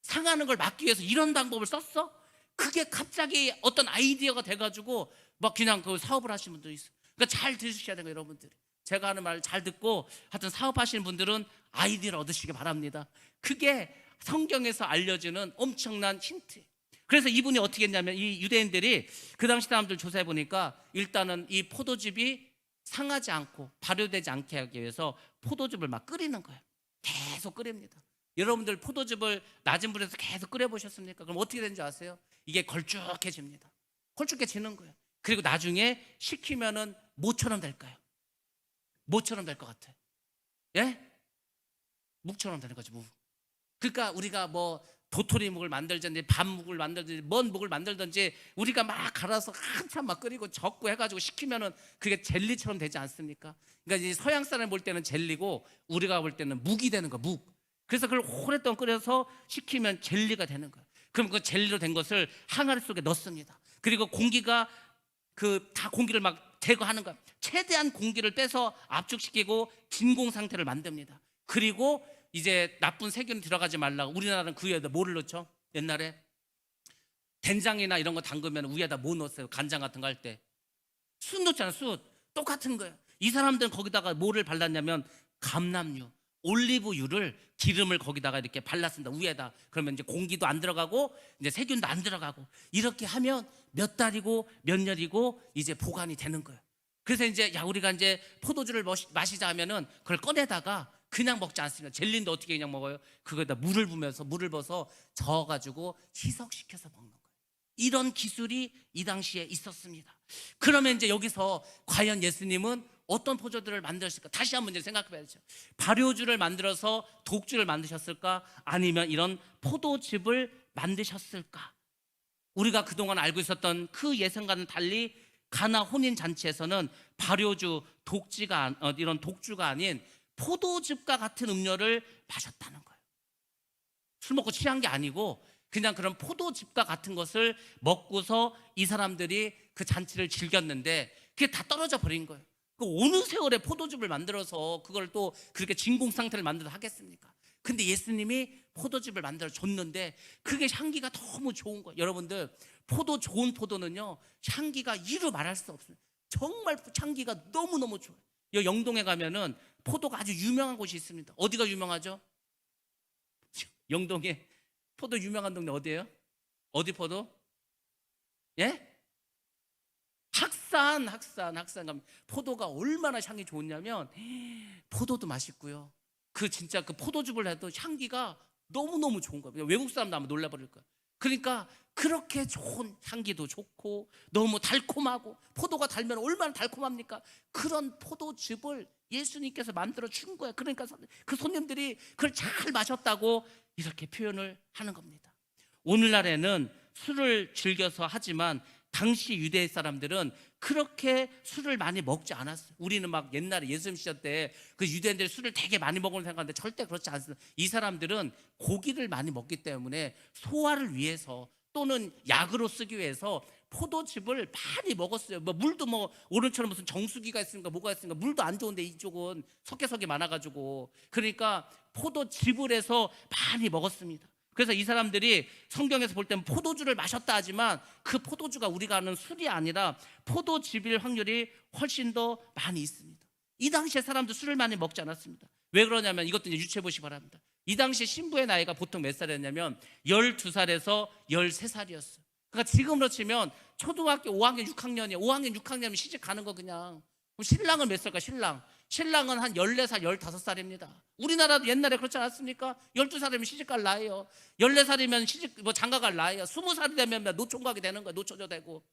상하는 걸 막기 위해서 이런 방법을 썼어? 그게 갑자기 어떤 아이디어가 돼가지고 막 그냥 그 사업을 하시는 분도 있어요. 그러니까 잘 들으셔야 돼요, 여러분들이. 제가 하는 말 잘 듣고 하여튼 사업하시는 분들은 아이디어를 얻으시기 바랍니다. 그게 성경에서 알려주는 엄청난 힌트예요. 그래서 이분이 어떻게 했냐면 이 유대인들이 그 당시 사람들 조사해 보니까 일단은 이 포도즙이 상하지 않고 발효되지 않게 하기 위해서 포도즙을 막 끓이는 거예요. 계속 끓입니다. 여러분들 포도즙을 낮은 불에서 계속 끓여 보셨습니까? 그럼 어떻게 되는지 아세요? 이게 걸쭉해집니다. 걸쭉해지는 거예요. 그리고 나중에 식히면은 뭐처럼 될까요? 뭐처럼 될 것 같아요? 예? 묵처럼 되는 거죠, 묵. 그러니까 우리가 뭐 도토리묵을 만들든지 밥묵을 만들든지 뭔 묵을 만들든지 우리가 막 갈아서 한참 막 끓이고 적고 해가지고 식히면은 그게 젤리처럼 되지 않습니까? 그러니까 이제 서양 사람 볼 때는 젤리고 우리가 볼 때는 묵이 되는 거, 묵. 그래서 그걸 오랫동안 끓여서 식히면 젤리가 되는 거예요. 그럼 그 젤리로 된 것을 항아리 속에 넣습니다. 그리고 공기가 그 다 공기를 막 제거하는 거예요. 최대한 공기를 빼서 압축시키고 진공 상태를 만듭니다. 그리고 이제 나쁜 세균이 들어가지 말라고 우리나라는 그 위에다 뭐를 넣죠? 옛날에 된장이나 이런 거 담그면 위에다 뭐 넣었어요? 간장 같은 거 할 때 숯 넣잖아요. 숯. 똑같은 거예요. 이 사람들은 거기다가 뭐를 발랐냐면 감람유, 올리브유를 기름을 거기다가 이렇게 발랐습니다. 위에다. 그러면 이제 공기도 안 들어가고 이제 세균도 안 들어가고 이렇게 하면 몇 달이고 몇 년이고 이제 보관이 되는 거예요. 그래서 이제 야 우리가 이제 포도주를 마시자 하면은 그걸 꺼내다가 그냥 먹지 않습니다. 젤리인데 어떻게 그냥 먹어요? 그거에다 물을 부면서 물을 부어서 저어가지고 희석시켜서 먹는 거예요. 이런 기술이 이 당시에 있었습니다. 그러면 이제 여기서 과연 예수님은 어떤 포도주를 만드셨을까? 다시 한번 이제 생각해 봐야죠. 발효주를 만들어서 독주를 만드셨을까? 아니면 이런 포도즙을 만드셨을까? 우리가 그동안 알고 있었던 그 예상과는 달리 가나 혼인 잔치에서는 발효주, 이런 독주가 아닌 포도즙과 같은 음료를 마셨다는 거예요. 술 먹고 취한 게 아니고 그냥 그런 포도즙과 같은 것을 먹고서 이 사람들이 그 잔치를 즐겼는데 그게 다 떨어져 버린 거예요. 그 어느 세월에 포도즙을 만들어서 그걸 또 그렇게 진공 상태를 만들어 하겠습니까? 근데 예수님이 포도즙을 만들어 줬는데 그게 향기가 너무 좋은 거예요. 여러분들 좋은 포도는요 향기가 이루 말할 수 없어요. 정말 향기가 너무너무 좋아요. 여기 영동에 가면은 포도가 아주 유명한 곳이 있습니다. 어디가 유명하죠? 영동에 포도 유명한 동네 어디예요? 어디 포도? 예? 학산 가면 포도가 얼마나 향이 좋냐면 포도도 맛있고요. 그 진짜 그 포도즙을 해도 향기가 너무너무 좋은 거예요. 외국 사람도 아마 놀라버릴 거예요. 그러니까 그렇게 좋은 향기도 좋고 너무 달콤하고 포도가 달면 얼마나 달콤합니까? 그런 포도즙을 예수님께서 만들어 준 거예요. 그러니까 그 손님들이 그걸 잘 마셨다고 이렇게 표현을 하는 겁니다. 오늘날에는 술을 즐겨서 하지만 당시 유대 사람들은 그렇게 술을 많이 먹지 않았어요. 우리는 막 옛날에 예수님 시절 때 그 유대인들이 술을 되게 많이 먹으면 생각하는데 절대 그렇지 않습니다. 이 사람들은 고기를 많이 먹기 때문에 소화를 위해서 또는 약으로 쓰기 위해서 포도즙을 많이 먹었어요. 뭐 물도 뭐 오늘처럼 무슨 정수기가 있으니까 뭐가 있으니까 물도 안 좋은데 이쪽은 석회석이 많아가지고 그러니까 포도즙을 해서 많이 먹었습니다. 그래서 이 사람들이 성경에서 볼 때는 포도주를 마셨다 하지만 그 포도주가 우리가 아는 술이 아니라 포도즙일 확률이 훨씬 더 많이 있습니다. 이 당시에 사람도 술을 많이 먹지 않았습니다. 왜 그러냐면 이것도 이제 유추해 보시기 바랍니다. 이 당시에 신부의 나이가 보통 몇 살이었냐면 12살에서 13살이었어요. 그러니까 지금으로 치면 초등학교 5학년 6학년이에요. 5학년 6학년이면 시집 가는 거 그냥. 그럼 신랑은 몇 살일까? 신랑은 한 14살 15살입니다 우리나라도 옛날에 그렇지 않았습니까? 12살이면 시집 갈 나이에요. 14살이면 시집 장가 갈 나이에요. 20살이 되면 노총각이 되는 거예요. 노처녀 되고.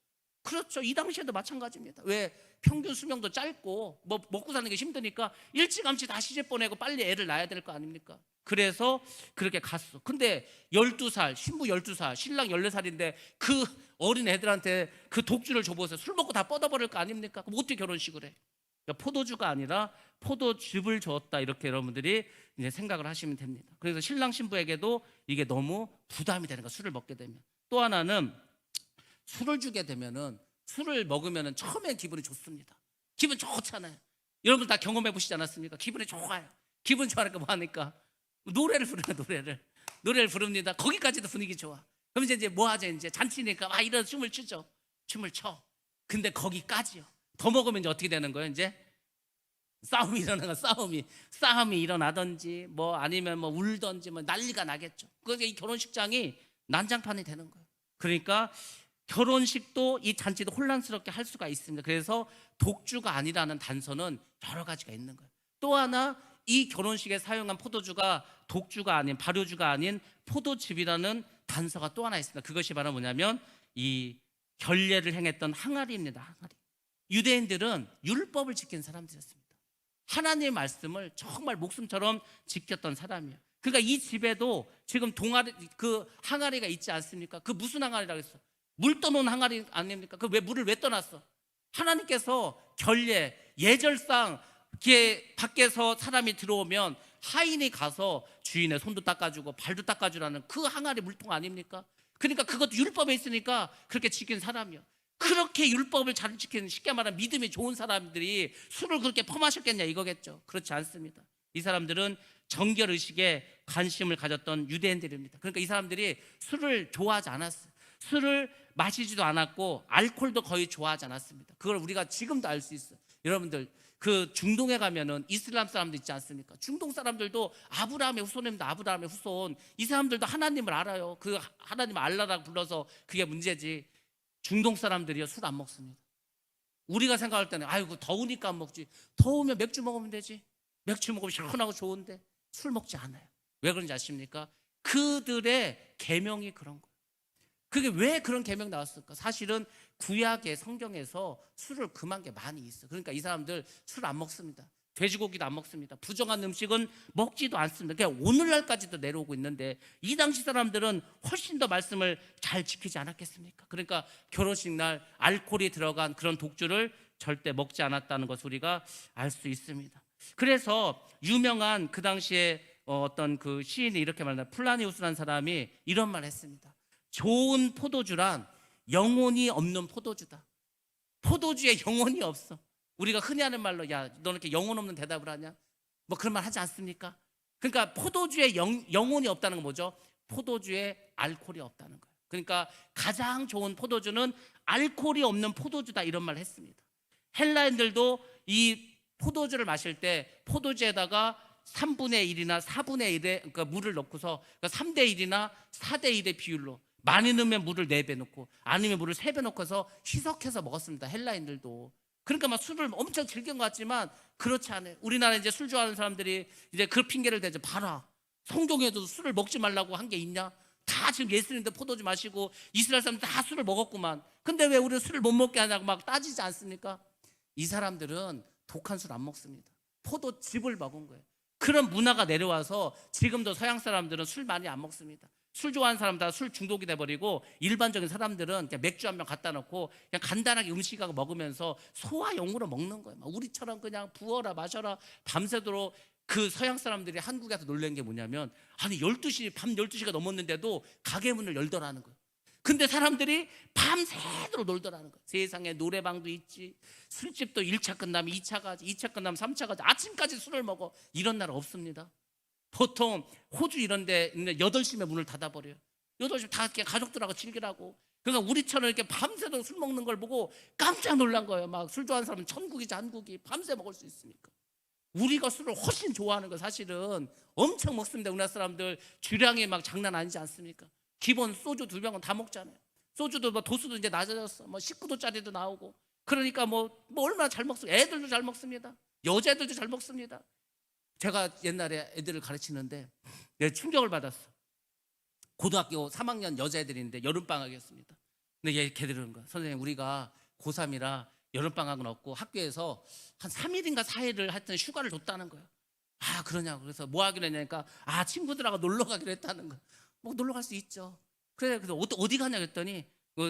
그렇죠. 이 당시에도 마찬가지입니다. 왜? 평균 수명도 짧고 먹고 사는 게 힘드니까 일찌감치 다 시집 보내고 빨리 애를 낳아야 될 거 아닙니까? 그래서 그렇게 갔어. 근데 12살, 신부 12살, 신랑 14살인데 그 어린 애들한테 그 독주를 줘보세요. 술 먹고 다 뻗어버릴 거 아닙니까? 그럼 어떻게 결혼식을 해? 그러니까 포도주가 아니라 포도즙을 줬다, 이렇게 여러분들이 이제 생각을 하시면 됩니다. 그래서 신랑 신부에게도 이게 너무 부담이 되는 거야, 술을 먹게 되면. 또 하나는 술을 주게 되면은, 술을 먹으면은 처음엔 기분이 좋습니다. 기분 좋잖아요. 여러분 다 경험해 보시지 않았습니까? 기분이 좋아요. 기분 좋아하니까 뭐 하니까? 노래를 부르요. 노래를 부릅니다. 거기까지도 분위기 좋아. 그럼 이제 뭐 하죠? 이제 잔치니까 막 이런 춤을 추죠. 춤을 춰. 근데 거기까지요. 더 먹으면 이제 어떻게 되는 거예요? 이제 싸움이 일어나가 싸움이 일어나든지 뭐 아니면 뭐 울든지 뭐 난리가 나겠죠. 그래서 이 결혼식장이 난장판이 되는 거예요. 그러니까 결혼식도 이 잔치도 혼란스럽게 할 수가 있습니다. 그래서 독주가 아니라는 단서는 여러 가지가 있는 거예요. 또 하나, 이 결혼식에 사용한 포도주가 독주가 아닌, 발효주가 아닌 포도즙이라는 단서가 또 하나 있습니다. 그것이 바로 뭐냐면 이 결례를 행했던 항아리입니다. 항아리. 유대인들은 율법을 지킨 사람들이었습니다. 하나님의 말씀을 정말 목숨처럼 지켰던 사람이에요. 그러니까 이 집에도 지금 동아리 그 항아리가 있지 않습니까? 그 무슨 항아리라고 했어? 물 떠놓은 항아리 아닙니까? 그 왜 물을 왜 떠났어? 하나님께서 결례, 예절상 이렇게 밖에서 사람이 들어오면 하인이 가서 주인의 손도 닦아주고 발도 닦아주라는 그 항아리 물통 아닙니까? 그러니까 그것도 율법에 있으니까 그렇게 지킨 사람이요. 그렇게 율법을 잘 지키는, 쉽게 말하면 믿음이 좋은 사람들이 술을 그렇게 퍼마셨겠냐 이거겠죠. 그렇지 않습니다. 이 사람들은 정결의식에 관심을 가졌던 유대인들입니다. 그러니까 이 사람들이 술을 좋아하지 않았어요. 술을 마시지도 않았고 알코올도 거의 좋아하지 않았습니다. 그걸 우리가 지금도 알 수 있어요. 여러분들 그 중동에 가면은 이슬람 사람들 있지 않습니까? 중동 사람들도 아브라함의 후손입니다. 아브라함의 후손. 이 사람들도 하나님을 알아요. 그 하나님 알라라고 불러서 그게 문제지. 중동 사람들이요, 술 안 먹습니다. 우리가 생각할 때는 아이고 더우니까 안 먹지. 더우면 맥주 먹으면 되지. 맥주 먹으면 시원하고 좋은데 술 먹지 않아요. 왜 그런지 아십니까? 그들의 계명이 그런 거예요. 그게 왜 그런 계명 나왔을까? 사실은 구약의 성경에서 술을 금한 게 많이 있어. 그러니까 이 사람들 술 안 먹습니다. 돼지고기도 안 먹습니다. 부정한 음식은 먹지도 않습니다. 그냥 오늘날까지도 내려오고 있는데 이 당시 사람들은 훨씬 더 말씀을 잘 지키지 않았겠습니까? 그러니까 결혼식 날 알코올이 들어간 그런 독주를 절대 먹지 않았다는 것을 우리가 알 수 있습니다. 그래서 유명한 그 당시에 어떤 그 시인이 이렇게 말합니다. 플라니우스라는 사람이 이런 말을 했습니다. 좋은 포도주란 영혼이 없는 포도주다. 포도주에 영혼이 없어. 우리가 흔히 하는 말로 야, 너는 이렇게 영혼 없는 대답을 하냐? 뭐 그런 말 하지 않습니까? 그러니까 포도주에 영혼이 없다는 건 뭐죠? 포도주에 알코올이 없다는 거예요. 그러니까 가장 좋은 포도주는 알코올이 없는 포도주다, 이런 말을 했습니다. 헬라인들도 이 포도주를 마실 때 포도주에다가 3분의 1이나 4분의 1의 그러니까 물을 넣고서 그러니까 3대 1이나 4대 1의 비율로, 많이 넣으면 물을 4배 넣고 아니면 물을 3배 넣고서 희석해서 먹었습니다. 헬라인들도. 그러니까 막 술을 엄청 즐긴 것 같지만 그렇지 않아요. 우리나라 이제 술 좋아하는 사람들이 이제 그 핑계를 대죠. 봐라, 성경에도 술을 먹지 말라고 한 게 있냐? 다 지금 예수님도 포도주 마시고 이스라엘 사람들 다 술을 먹었구만. 근데 왜 우리는 술을 못 먹게 하냐고 막 따지지 않습니까? 이 사람들은 독한 술 안 먹습니다. 포도즙을 먹은 거예요. 그런 문화가 내려와서 지금도 서양 사람들은 술 많이 안 먹습니다. 술 좋아하는 사람 다 술 중독이 돼버리고 일반적인 사람들은 그냥 맥주 한 병 갖다 놓고 그냥 간단하게 음식하고 먹으면서 소화용으로 먹는 거예요. 우리처럼 그냥 부어라 마셔라 밤새도록. 그 서양 사람들이 한국에 와서 놀란 게 뭐냐면, 아니 12시, 밤 12시가 넘었는데도 가게 문을 열더라는 거예요. 근데 사람들이 밤새도록 놀더라는 거예요. 세상에 노래방도 있지, 술집도 1차 끝나면 2차 가지, 2차 끝나면 3차 가지, 아침까지 술을 먹어. 이런 나라 없습니다. 보통 호주 이런 데 8시면 문을 닫아버려요. 8시 다 이렇게 가족들하고 즐기라고. 그러니까 우리처럼 이렇게 밤새도록 술 먹는 걸 보고 깜짝 놀란 거예요. 막 술 좋아하는 사람은 천국이지 한국이 밤새 먹을 수 있으니까. 우리가 술을 훨씬 좋아하는 거 사실은 엄청 먹습니다. 우리나라 사람들 주량이 막 장난 아니지 않습니까? 기본 소주 2병은 다 먹잖아요. 소주도 뭐 도수도 이제 낮아졌어. 뭐 19도짜리도 나오고. 그러니까 뭐 얼마나 잘 먹습니까? 애들도 잘 먹습니다. 여자애들도 잘 먹습니다. 제가 옛날에 애들을 가르치는데 내가 충격을 받았어. 고등학교 3학년 여자애들인데 여름방학이었습니다. 근데 걔들이 그러는 거야. 선생님, 우리가 고3이라 여름방학은 없고 학교에서 한 3일인가 4일을 하여튼 휴가를 줬다는 거예요. 아, 그러냐고. 그래서 뭐 하기로 했냐니까, 친구들하고 놀러 가기로 했다는 거예요. 뭐 놀러 갈 수 있죠. 그래서 어디 가냐 그랬더니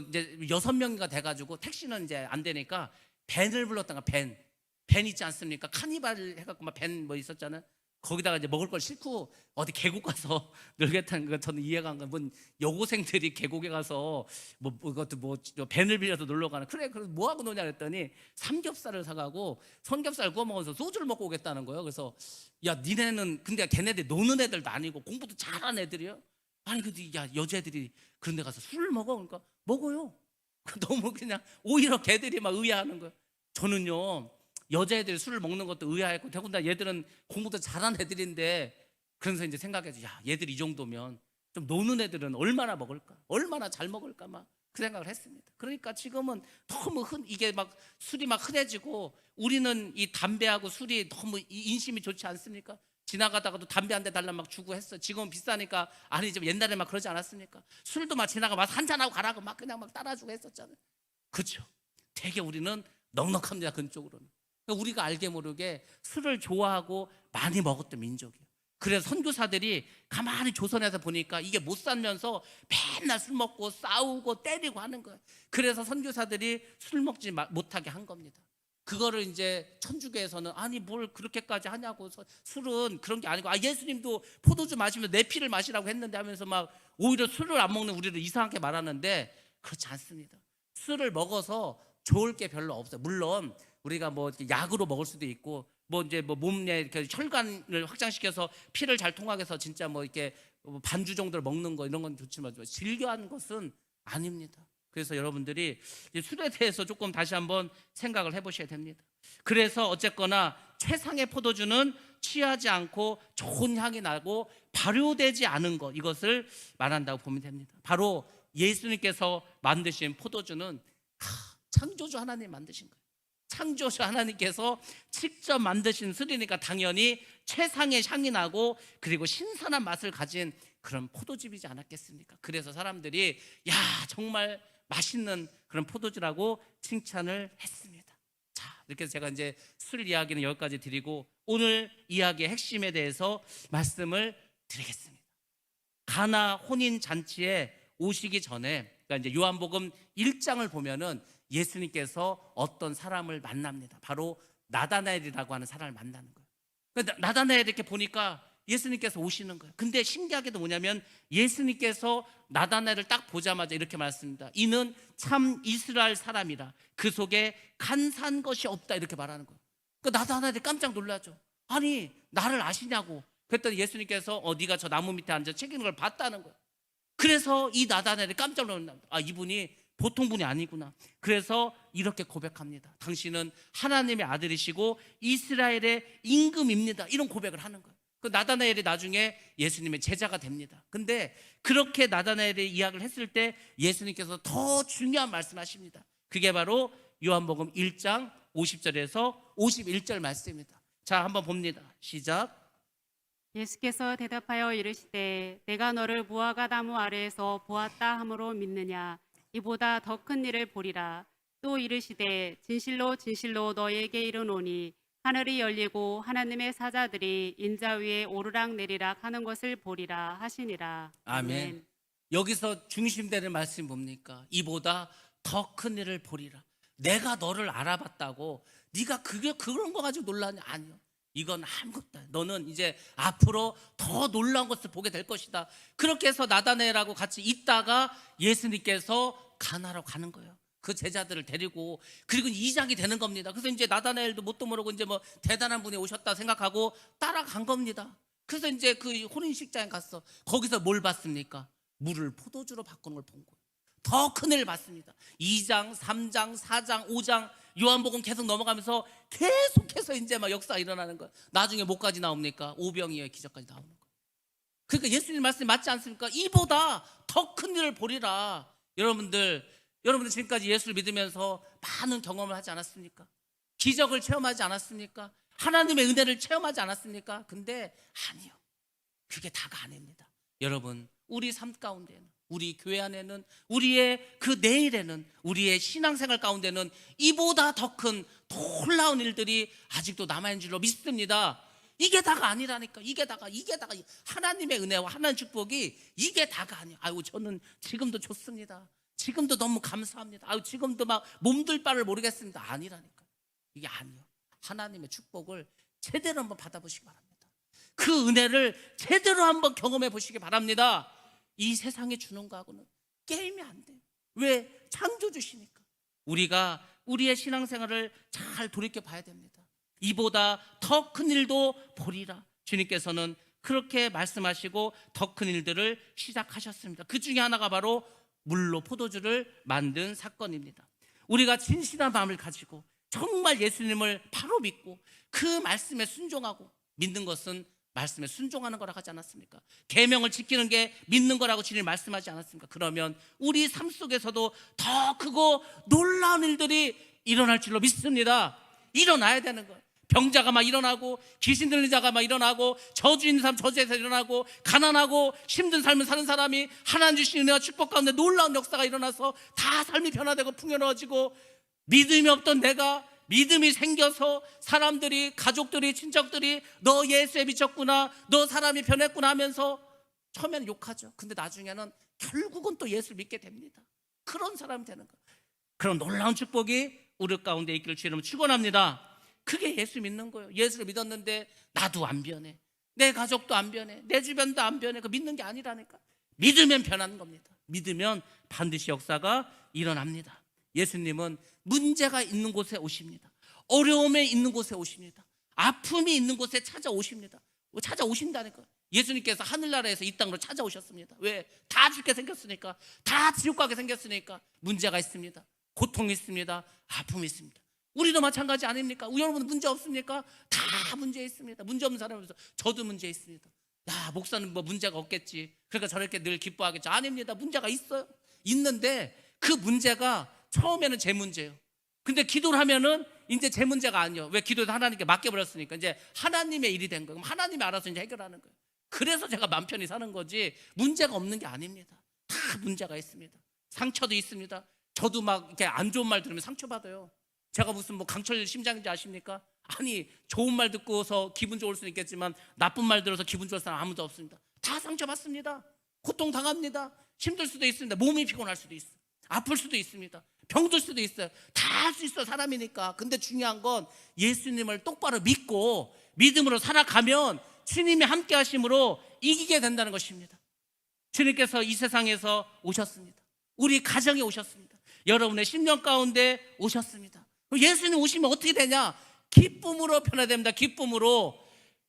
이제 6명이가 돼가지고 택시는 이제 안 되니까 밴을 불렀다가 밴 있지 않습니까? 카니발 해갖고 막 밴 뭐 있었잖아요. 거기다가 이제 먹을 걸 싣고 어디 계곡 가서 놀겠다는 거 저는 이해가 안 가. 뭔 여고생들이 계곡에 가서 그것도 뭐 밴을 빌려서 놀러 가는. 그래 뭐 하고 노냐 그랬더니 삼겹살을 사가고 삼겹살 구워 먹어서 소주를 먹고 오겠다는 거예요. 그래서 야, 니네는 근데 걔네들 노는 애들도 아니고 공부도 잘하는 애들이요. 아니 근데 야, 여자애들이 그런 데 가서 술을 먹어. 그러니까 먹어요. 너무 그냥 오히려 걔들이 막 의아하는 거예요. 저는요, 여자애들이 술을 먹는 것도 의아했고, 더군다나 얘들은 공부도 잘하는 애들인데, 그래서 이제 생각해서 야, 얘들 이 정도면 좀 노는 애들은 얼마나 먹을까, 얼마나 잘 먹을까, 막 그 생각을 했습니다. 그러니까 지금은 너무 이게 막 술이 막 흔해지고, 우리는 이 담배하고 술이 너무 인심이 좋지 않습니까? 지나가다가도 담배 한 대 달라 막 주고 했어. 지금은 비싸니까. 아니 좀 옛날에 막 그러지 않았습니까? 술도 막 지나가 막 한잔하고 가라고 막 그냥 막 따라주고 했었잖아요. 그렇죠. 되게 우리는 넉넉합니다. 그쪽으로는. 그러니까 우리가 알게 모르게 술을 좋아하고 많이 먹었던 민족이에요. 그래서 선교사들이 가만히 조선에서 보니까 이게 못 살면서 맨날 술 먹고 싸우고 때리고 하는 거예요. 그래서 선교사들이 술 먹지 못하게 한 겁니다. 그거를 이제 천주교에서는 아니 뭘 그렇게까지 하냐고, 술은 그런 게 아니고, 예수님도 포도주 마시면 내 피를 마시라고 했는데 하면서 막 오히려 술을 안 먹는 우리를 이상하게 말하는데, 그렇지 않습니다. 술을 먹어서 좋을 게 별로 없어요. 물론 우리가 뭐 약으로 먹을 수도 있고, 뭐 이제 뭐 몸에 이렇게 혈관을 확장시켜서 피를 잘 통하게 해서 진짜 뭐 이렇게 반주 정도를 먹는 거, 이런 건 좋지만 즐겨하는 것은 아닙니다. 그래서 여러분들이 술에 대해서 조금 다시 한번 생각을 해보셔야 됩니다. 그래서 어쨌거나 최상의 포도주는 취하지 않고 좋은 향이 나고 발효되지 않은 것, 이것을 말한다고 보면 됩니다. 바로 예수님께서 만드신 포도주는 창조주 하나님 만드신 거예요. 창조주 하나님께서 직접 만드신 술이니까 당연히 최상의 향이 나고 그리고 신선한 맛을 가진 그런 포도즙이지 않았겠습니까? 그래서 사람들이 야, 정말 맛있는 그런 포도주라고 칭찬을 했습니다. 자, 이렇게 해서 제가 이제 술 이야기는 여기까지 드리고 오늘 이야기의 핵심에 대해서 말씀을 드리겠습니다. 가나 혼인 잔치에 오시기 전에, 그러니까 이제 요한복음 1장을 보면은 예수님께서 어떤 사람을 만납니다. 바로 나다나엘이라고 하는 사람을 만나는 거예요. 그러니까 나다나엘 이렇게 보니까 예수님께서 오시는 거예요. 근데 신기하게도 뭐냐면 예수님께서 나다나엘을 딱 보자마자 이렇게 말씀합니다. 이는 참 이스라엘 사람이라 그 속에 간사한 것이 없다, 이렇게 말하는 거예요. 그러니까 나다나엘이 깜짝 놀라죠. 아니 나를 아시냐고. 그랬더니 예수님께서 네가 저 나무 밑에 앉아 책임을 걸 봤다는 거예요. 그래서 이 나다나엘이 깜짝 놀랍니다. 이분이 보통 분이 아니구나. 그래서 이렇게 고백합니다. 당신은 하나님의 아들이시고 이스라엘의 임금입니다. 이런 고백을 하는 거예요. 그 나다나엘이 나중에 예수님의 제자가 됩니다. 근데 그렇게 나다나엘의 이야기를 했을 때 예수님께서 더 중요한 말씀하십니다. 그게 바로 요한복음 1장 50절에서 51절 말씀입니다. 자, 한번 봅니다. 시작. 예수께서 대답하여 이르시되 내가 너를 무화과 나무 아래에서 보았다 함으로 믿느냐? 이보다 더 큰 일을 보리라. 또 이르시되 진실로 진실로 너희에게 이르노니 하늘이 열리고 하나님의 사자들이 인자 위에 오르락 내리락 하는 것을 보리라 하시니라. 아멘. 여기서 중심되는 말씀이 뭡니까? 이보다 더 큰 일을 보리라. 내가 너를 알아봤다고 네가 그런 거 가지고 놀라냐? 아니요. 이건 아무것도 아니야. 너는 이제 앞으로 더 놀라운 것을 보게 될 것이다. 그렇게 해서 나다나엘하고 같이 있다가 예수님께서 가나로 가는 거예요. 그 제자들을 데리고. 그리고 이장이 되는 겁니다. 그래서 이제 나다나엘도 뭣도 모르고 이제 뭐 대단한 분이 오셨다 생각하고 따라간 겁니다. 그래서 이제 그 혼인식장에 갔어. 거기서 뭘 봤습니까? 물을 포도주로 바꾸는 걸 본 거예요. 더 큰 일을 봤습니다. 2장, 3장, 4장, 5장 요한복음 계속 넘어가면서 계속해서 이제 막 역사가 일어나는 거예요. 나중에 뭐까지 나옵니까? 오병이어의 기적까지 나오는 거예요. 그러니까 예수님 말씀이 맞지 않습니까? 이보다 더 큰 일을 보리라. 여러분들 지금까지 예수를 믿으면서 많은 경험을 하지 않았습니까? 기적을 체험하지 않았습니까? 하나님의 은혜를 체험하지 않았습니까? 근데 아니요, 그게 다가 아닙니다. 여러분, 우리 삶 가운데는, 우리 교회 안에는, 우리의 그 내일에는, 우리의 신앙생활 가운데는 이보다 더 큰 놀라운 일들이 아직도 남아있는 줄로 믿습니다. 이게 다가 아니라니까. 이게 다가 하나님의 은혜와 하나님의 축복이 이게 다가 아니에요. 아유, 저는 지금도 좋습니다. 지금도 너무 감사합니다. 아유, 지금도 막 몸둘 바를 모르겠습니다. 아니라니까. 이게 아니요. 하나님의 축복을 제대로 한번 받아보시기 바랍니다. 그 은혜를 제대로 한번 경험해 보시기 바랍니다. 이 세상에 주는 거하고는 게임이 안 돼요. 왜? 창조주시니까. 우리가 우리의 신앙생활을 잘 돌이켜 봐야 됩니다. 이보다 더 큰 일도 보리라. 주님께서는 그렇게 말씀하시고 더 큰 일들을 시작하셨습니다. 그 중에 하나가 바로 물로 포도주를 만든 사건입니다. 우리가 진실한 마음을 가지고 정말 예수님을 바로 믿고 그 말씀에 순종하고, 믿는 것은 말씀에 순종하는 거라고 하지 않았습니까? 계명을 지키는 게 믿는 거라고 주님 말씀하지 않았습니까? 그러면 우리 삶 속에서도 더 크고 놀라운 일들이 일어날 줄로 믿습니다. 일어나야 되는 거예요. 병자가 막 일어나고, 귀신 들린 자가 막 일어나고, 저주 있는 사람 저주에서 일어나고, 가난하고 힘든 삶을 사는 사람이 하나님 주신 은혜와 축복 가운데 놀라운 역사가 일어나서 다 삶이 변화되고 풍요로워지고, 믿음이 없던 내가 믿음이 생겨서 사람들이, 가족들이, 친척들이 너 예수에 미쳤구나, 너 사람이 변했구나 하면서 처음에는 욕하죠. 근데 나중에는 결국은 또 예수를 믿게 됩니다. 그런 사람이 되는 거예요. 그런 놀라운 축복이 우리 가운데 있기를 주의 이름으로 축원합니다. 그게 예수 믿는 거예요. 예수를 믿었는데 나도 안 변해, 내 가족도 안 변해, 내 주변도 안 변해. 그 믿는 게 아니라니까. 믿으면 변하는 겁니다. 믿으면 반드시 역사가 일어납니다. 예수님은 문제가 있는 곳에 오십니다. 어려움에 있는 곳에 오십니다. 아픔이 있는 곳에 찾아오십니다. 찾아오신다니까요. 예수님께서 하늘나라에서 이 땅으로 찾아오셨습니다. 왜? 다 죽게 생겼으니까, 다 지옥 가게 생겼으니까. 문제가 있습니다. 고통이 있습니다. 아픔이 있습니다. 우리도 마찬가지 아닙니까? 여러분 문제 없습니까? 다 문제 있습니다. 문제 없는 사람에서 저도 문제 있습니다. 야, 목사는 뭐 문제가 없겠지, 그러니까 저렇게 늘 기뻐하겠죠. 아닙니다. 문제가 있어요. 있는데 그 문제가 처음에는 제 문제예요. 근데 기도를 하면은 이제 제 문제가 아니에요. 왜? 기도해서 하나님께 맡겨버렸으니까 이제 하나님의 일이 된 거예요. 그럼 하나님이 알아서 이제 해결하는 거예요. 그래서 제가 맘 편히 사는 거지, 문제가 없는 게 아닙니다. 다 문제가 있습니다. 상처도 있습니다. 저도 막 이렇게 안 좋은 말 들으면 상처받아요. 제가 무슨 뭐 강철 심장인지 아십니까? 아니, 좋은 말 듣고서 기분 좋을 수는 있겠지만 나쁜 말 들어서 기분 좋을 사람 아무도 없습니다. 다 상처받습니다. 고통당합니다. 힘들 수도 있습니다. 몸이 피곤할 수도 있어요. 아플 수도 있습니다. 병들 수도 있어요. 다 할 수 있어, 사람이니까. 근데 중요한 건 예수님을 똑바로 믿고 믿음으로 살아가면 주님이 함께 하심으로 이기게 된다는 것입니다. 주님께서 이 세상에서 오셨습니다. 우리 가정에 오셨습니다. 여러분의 심령 가운데 오셨습니다. 예수님 오시면 어떻게 되냐? 기쁨으로 변화됩니다. 기쁨으로.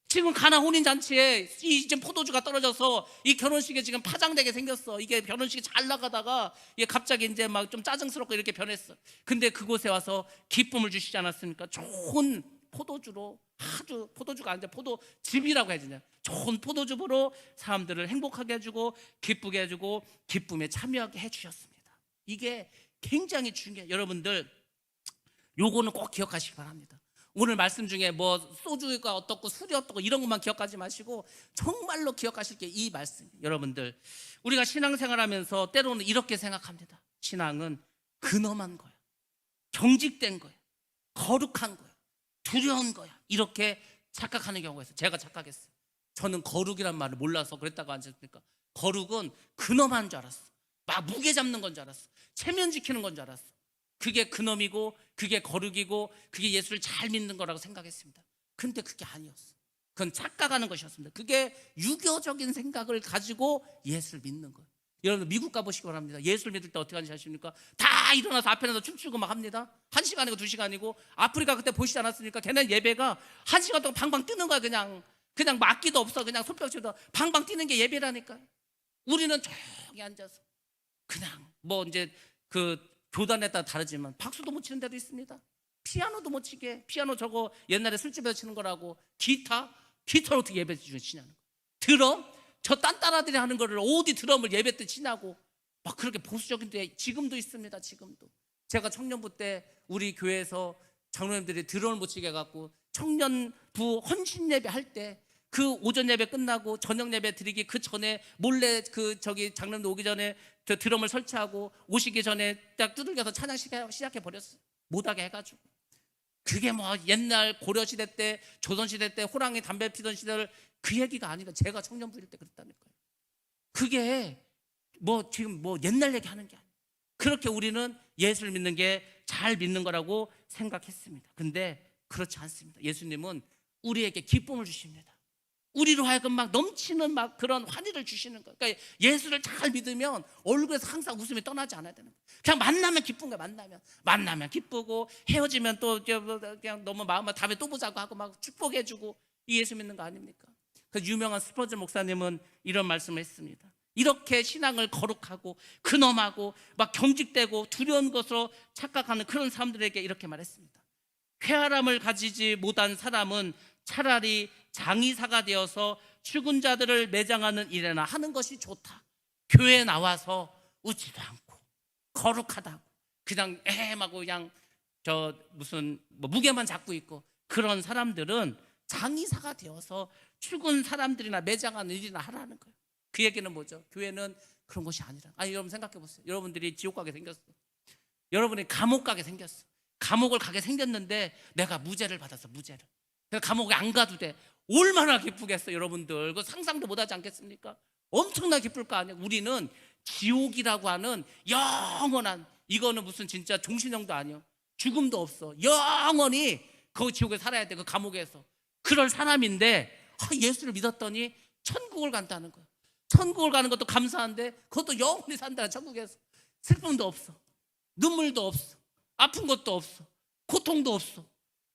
지금 가나 혼인잔치에 지금 포도주가 떨어져서 이 결혼식에 지금 파장되게 생겼어. 이게 결혼식이 잘 나가다가 이게 갑자기 이제 막 좀 짜증스럽고 이렇게 변했어. 근데 그곳에 와서 기쁨을 주시지 않았습니까? 좋은 포도주로, 아주 포도주가 아니라 포도즙이라고 해야 되냐, 좋은 포도즙으로 사람들을 행복하게 해주고 기쁘게 해주고 기쁨에 참여하게 해주셨습니다. 이게 굉장히 중요해요. 여러분들 요거는 꼭 기억하시기 바랍니다. 오늘 말씀 중에 뭐 소주가 어떻고 술이 어떻고 이런 것만 기억하지 마시고 정말로 기억하실 게 이 말씀. 여러분들, 우리가 신앙생활하면서 때로는 이렇게 생각합니다. 신앙은 근엄한 거야, 경직된 거야, 거룩한 거야, 두려운 거야, 이렇게 착각하는 경우가 있어요. 제가 착각했어요. 저는 거룩이란 말을 몰라서 그랬다고 하셨습니까? 거룩은 근엄한 줄 알았어. 막 무게 잡는 건 줄 알았어. 체면 지키는 건 줄 알았어. 그게 근엄이고 그게 거룩이고 그게 예수를 잘 믿는 거라고 생각했습니다. 근데 그게 아니었어. 그건 착각하는 것이었습니다. 그게 유교적인 생각을 가지고 예수를 믿는 거예요. 여러분 미국 가보시기 바랍니다. 예수를 믿을 때 어떻게 하는지 아십니까? 다 일어나서 앞에 나서 춤추고 막 합니다. 1시간이고 2시간이고. 아프리카 그때 보시지 않았습니까? 걔네 예배가 1시간 동안 방방 뜨는 거야. 그냥 그냥 막기도 없어. 그냥 손뼉치면서 방방 뛰는 게 예배라니까요. 우리는 조용히 앉아서 그냥 뭐 이제 그 교단에 따라 다르지만 박수도 못 치는 데도 있습니다. 피아노도 못 치게. 피아노 저거 옛날에 술집에서 치는 거라고. 기타를 어떻게 예배 때 치냐는 거. 드럼 저 딴따라들이 하는 거를 어디 드럼을 예배 때 치냐고 막 그렇게 보수적인 데 지금도 있습니다. 지금도 제가 청년부 때 우리 교회에서 장로님들이 드럼을 못 치게 해갖고 청년부 헌신 예배 할 때 그 오전 예배 끝나고 저녁 예배 드리기 그 전에 몰래 그 저기 장로님들 오기 전에 저 드럼을 설치하고 오시기 전에 딱 두들겨서 찬양 시작해 버렸어요. 못하게 해가지고. 그게 뭐 옛날 고려시대 때 조선시대 때 호랑이 담배 피던 시대를 그 얘기가 아니라 제가 청년부일 때 그랬다니까요. 그게 뭐 지금 뭐 옛날 얘기 하는 게 아니에요. 그렇게 우리는 예수를 믿는 게 잘 믿는 거라고 생각했습니다. 근데 그렇지 않습니다. 예수님은 우리에게 기쁨을 주십니다. 우리로 하여금 막 넘치는 막 그런 환희를 주시는 거예요. 그러니까 예수를 잘 믿으면 얼굴에서 항상 웃음이 떠나지 않아야 되는 거예요. 그냥 만나면 기쁜 거예요. 만나면 기쁘고 헤어지면 또 그냥 너무 마음만 다음에 또 보자고 하고 막 축복해주고 이 예수 믿는 거 아닙니까? 그 유명한 스퍼전 목사님은 이런 말씀을 했습니다. 이렇게 신앙을 거룩하고 근엄하고 막 경직되고 두려운 것으로 착각하는 그런 사람들에게 이렇게 말했습니다. 쾌활함을 가지지 못한 사람은 차라리 장의사가 되어서 죽은 자들을 매장하는 일이나 하는 것이 좋다. 교회에 나와서 웃지도 않고 거룩하다고 그냥 애매하고 그냥 저 무슨 뭐 무게만 잡고 있고 그런 사람들은 장의사가 되어서 죽은 사람들이나 매장하는 일이나 하라는 거예요. 그 얘기는 뭐죠? 교회는 그런 것이 아니라. 아니 여러분 생각해 보세요. 여러분들이 지옥 가게 생겼어. 여러분이 감옥 가게 생겼어. 감옥을 가게 생겼는데 내가 무죄를 받았어. 무죄를. 그래서 감옥에 안 가도 돼. 얼마나 기쁘겠어 여러분들. 그 상상도 못하지 않겠습니까? 엄청나 기쁠 거 아니에요. 우리는 지옥이라고 하는 영원한, 이거는 무슨 진짜 종신형도 아니요, 죽음도 없어. 영원히 그 지옥에 살아야 돼. 그 감옥에서. 그럴 사람인데 예수를 믿었더니 천국을 간다는 거예요. 천국을 가는 것도 감사한데 그것도 영원히 산다는, 천국에서 슬픔도 없어, 눈물도 없어, 아픈 것도 없어, 고통도 없어.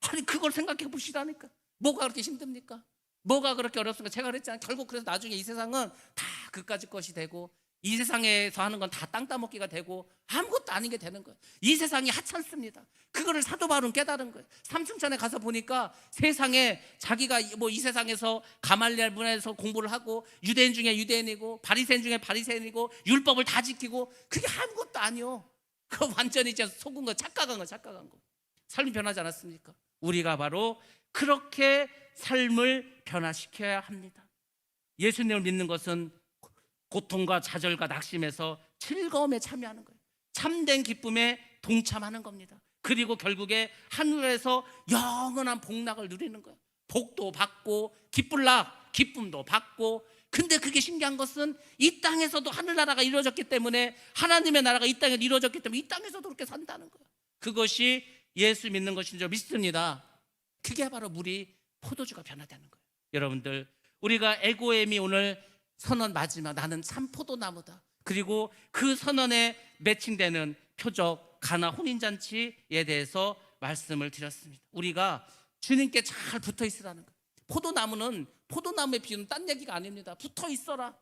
아니 그걸 생각해 보시라니까. 뭐가 그렇게 힘듭니까? 뭐가 그렇게 어렵습니까? 제가 그랬잖아요. 결국 그래서 나중에 이 세상은 다 그까짓 것이 되고 이 세상에서 하는 건 다 땅 따먹기가 되고 아무것도 아닌 게 되는 거예요. 이 세상이 하찮습니다. 그거를 사도 바울은 깨달은 거예요. 삼층천에 가서 보니까 세상에 자기가 뭐 이 세상에서 가말리엘 문화에서 공부를 하고 유대인 중에 유대인이고 바리새인 중에 바리새인이고 율법을 다 지키고 그게 아무것도 아니요. 그 완전히 이제 속은 거, 착각한 거. 삶이 변하지 않았습니까? 우리가 바로 그렇게 삶을 변화시켜야 합니다. 예수님을 믿는 것은 고통과 좌절과 낙심에서 즐거움에 참여하는 거예요. 참된 기쁨에 동참하는 겁니다. 그리고 결국에 하늘에서 영원한 복락을 누리는 거예요. 복도 받고 기쁠락, 기쁨도 받고. 근데 그게 신기한 것은 이 땅에서도 하늘나라가 이루어졌기 때문에, 하나님의 나라가 이 땅에 이루어졌기 때문에 이 땅에서도 그렇게 산다는 거예요. 그것이 예수 믿는 것인 줄 믿습니다. 그게 바로 물이 포도주가 변화되는 거예요. 여러분들, 우리가 에고엠이 오늘 선언 마지막, 나는 참 포도나무다. 그리고 그 선언에 매칭되는 표적 가나 혼인잔치에 대해서 말씀을 드렸습니다. 우리가 주님께 잘 붙어 있으라는 거예요. 포도나무는, 포도나무의 비유는 딴 얘기가 아닙니다. 붙어 있어라.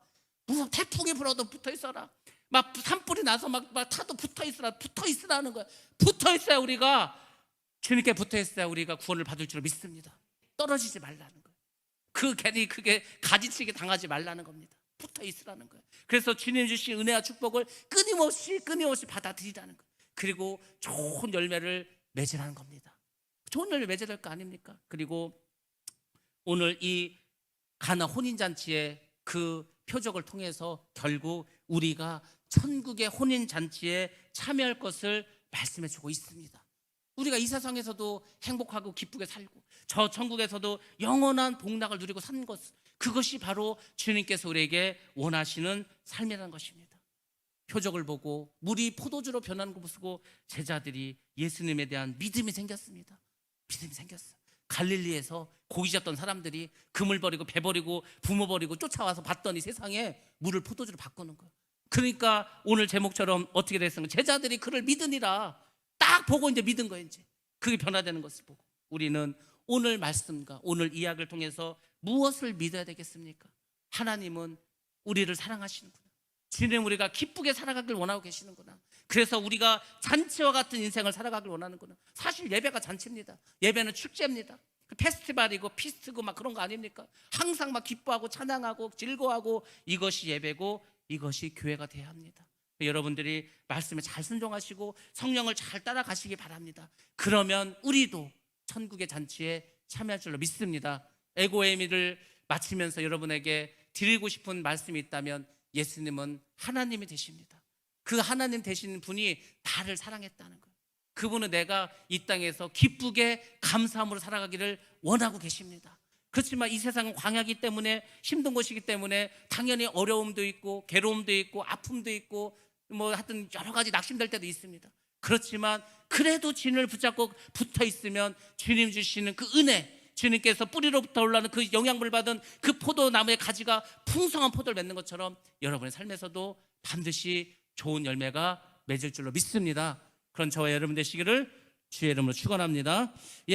무슨 태풍이 불어도 붙어 있어라. 막 산불이 나서 막 타도 붙어 있으라는 거예요. 붙어 있어야, 우리가 주님께 붙어 있어야 우리가 구원을 받을 줄 믿습니다. 떨어지지 말라는 거예요. 괜히 그게 가지치기 당하지 말라는 겁니다. 붙어 있으라는 거예요. 그래서 주님 주신 은혜와 축복을 끊임없이 받아들이라는 거예요. 그리고 좋은 열매를 맺으라는 겁니다. 좋은 열매 맺어야 될 거 아닙니까? 그리고 오늘 이 가나 혼인잔치의 그 표적을 통해서 결국 우리가 천국의 혼인잔치에 참여할 것을 말씀해 주고 있습니다. 우리가 이 세상에서도 행복하고 기쁘게 살고 저 천국에서도 영원한 복락을 누리고 사는 것, 그것이 바로 주님께서 우리에게 원하시는 삶이라는 것입니다. 표적을 보고 물이 포도주로 변하는 것을 보고 제자들이 예수님에 대한 믿음이 생겼습니다. 믿음이 생겼어요. 갈릴리에서 고기 잡던 사람들이 금을 버리고 배 버리고 부모 버리고 쫓아와서 봤더니 세상에 물을 포도주로 바꾸는 거예요. 그러니까 오늘 제목처럼 어떻게 됐습니까? 제자들이 그를 믿으니라. 딱 보고 이제 믿은 거예요. 이제 그게 변화되는 것을 보고 우리는 오늘 말씀과 오늘 이야기를 통해서 무엇을 믿어야 되겠습니까? 하나님은 우리를 사랑하시는구나. 주님, 우리가 기쁘게 살아가길 원하고 계시는구나. 그래서 우리가 잔치와 같은 인생을 살아가길 원하는구나. 사실 예배가 잔치입니다. 예배는 축제입니다. 페스티벌이고 피스트고 막 그런 거 아닙니까? 항상 막 기뻐하고 찬양하고 즐거워하고, 이것이 예배고 이것이 교회가 돼야 합니다. 여러분들이 말씀에 잘 순종하시고 성령을 잘 따라가시기 바랍니다. 그러면 우리도 천국의 잔치에 참여할 줄로 믿습니다. 에고에미를 마치면서 여러분에게 드리고 싶은 말씀이 있다면, 예수님은 하나님이 되십니다. 그 하나님 되시는 분이 나를 사랑했다는 거예요. 그분은 내가 이 땅에서 기쁘게 감사함으로 살아가기를 원하고 계십니다. 그렇지만 이 세상은 광야이기 때문에, 힘든 곳이기 때문에 당연히 어려움도 있고 괴로움도 있고 아픔도 있고 뭐 하여튼 여러 가지 낙심될 때도 있습니다. 그렇지만 그래도 주님을 붙잡고 붙어 있으면 주님 주시는 그 은혜, 주님께서 뿌리로부터 올라오는 그 영양분을 받은 그 포도나무의 가지가 풍성한 포도를 맺는 것처럼 여러분의 삶에서도 반드시 좋은 열매가 맺을 줄로 믿습니다. 그런 저와 여러분 되시기를 주의 이름으로 축원합니다. 예.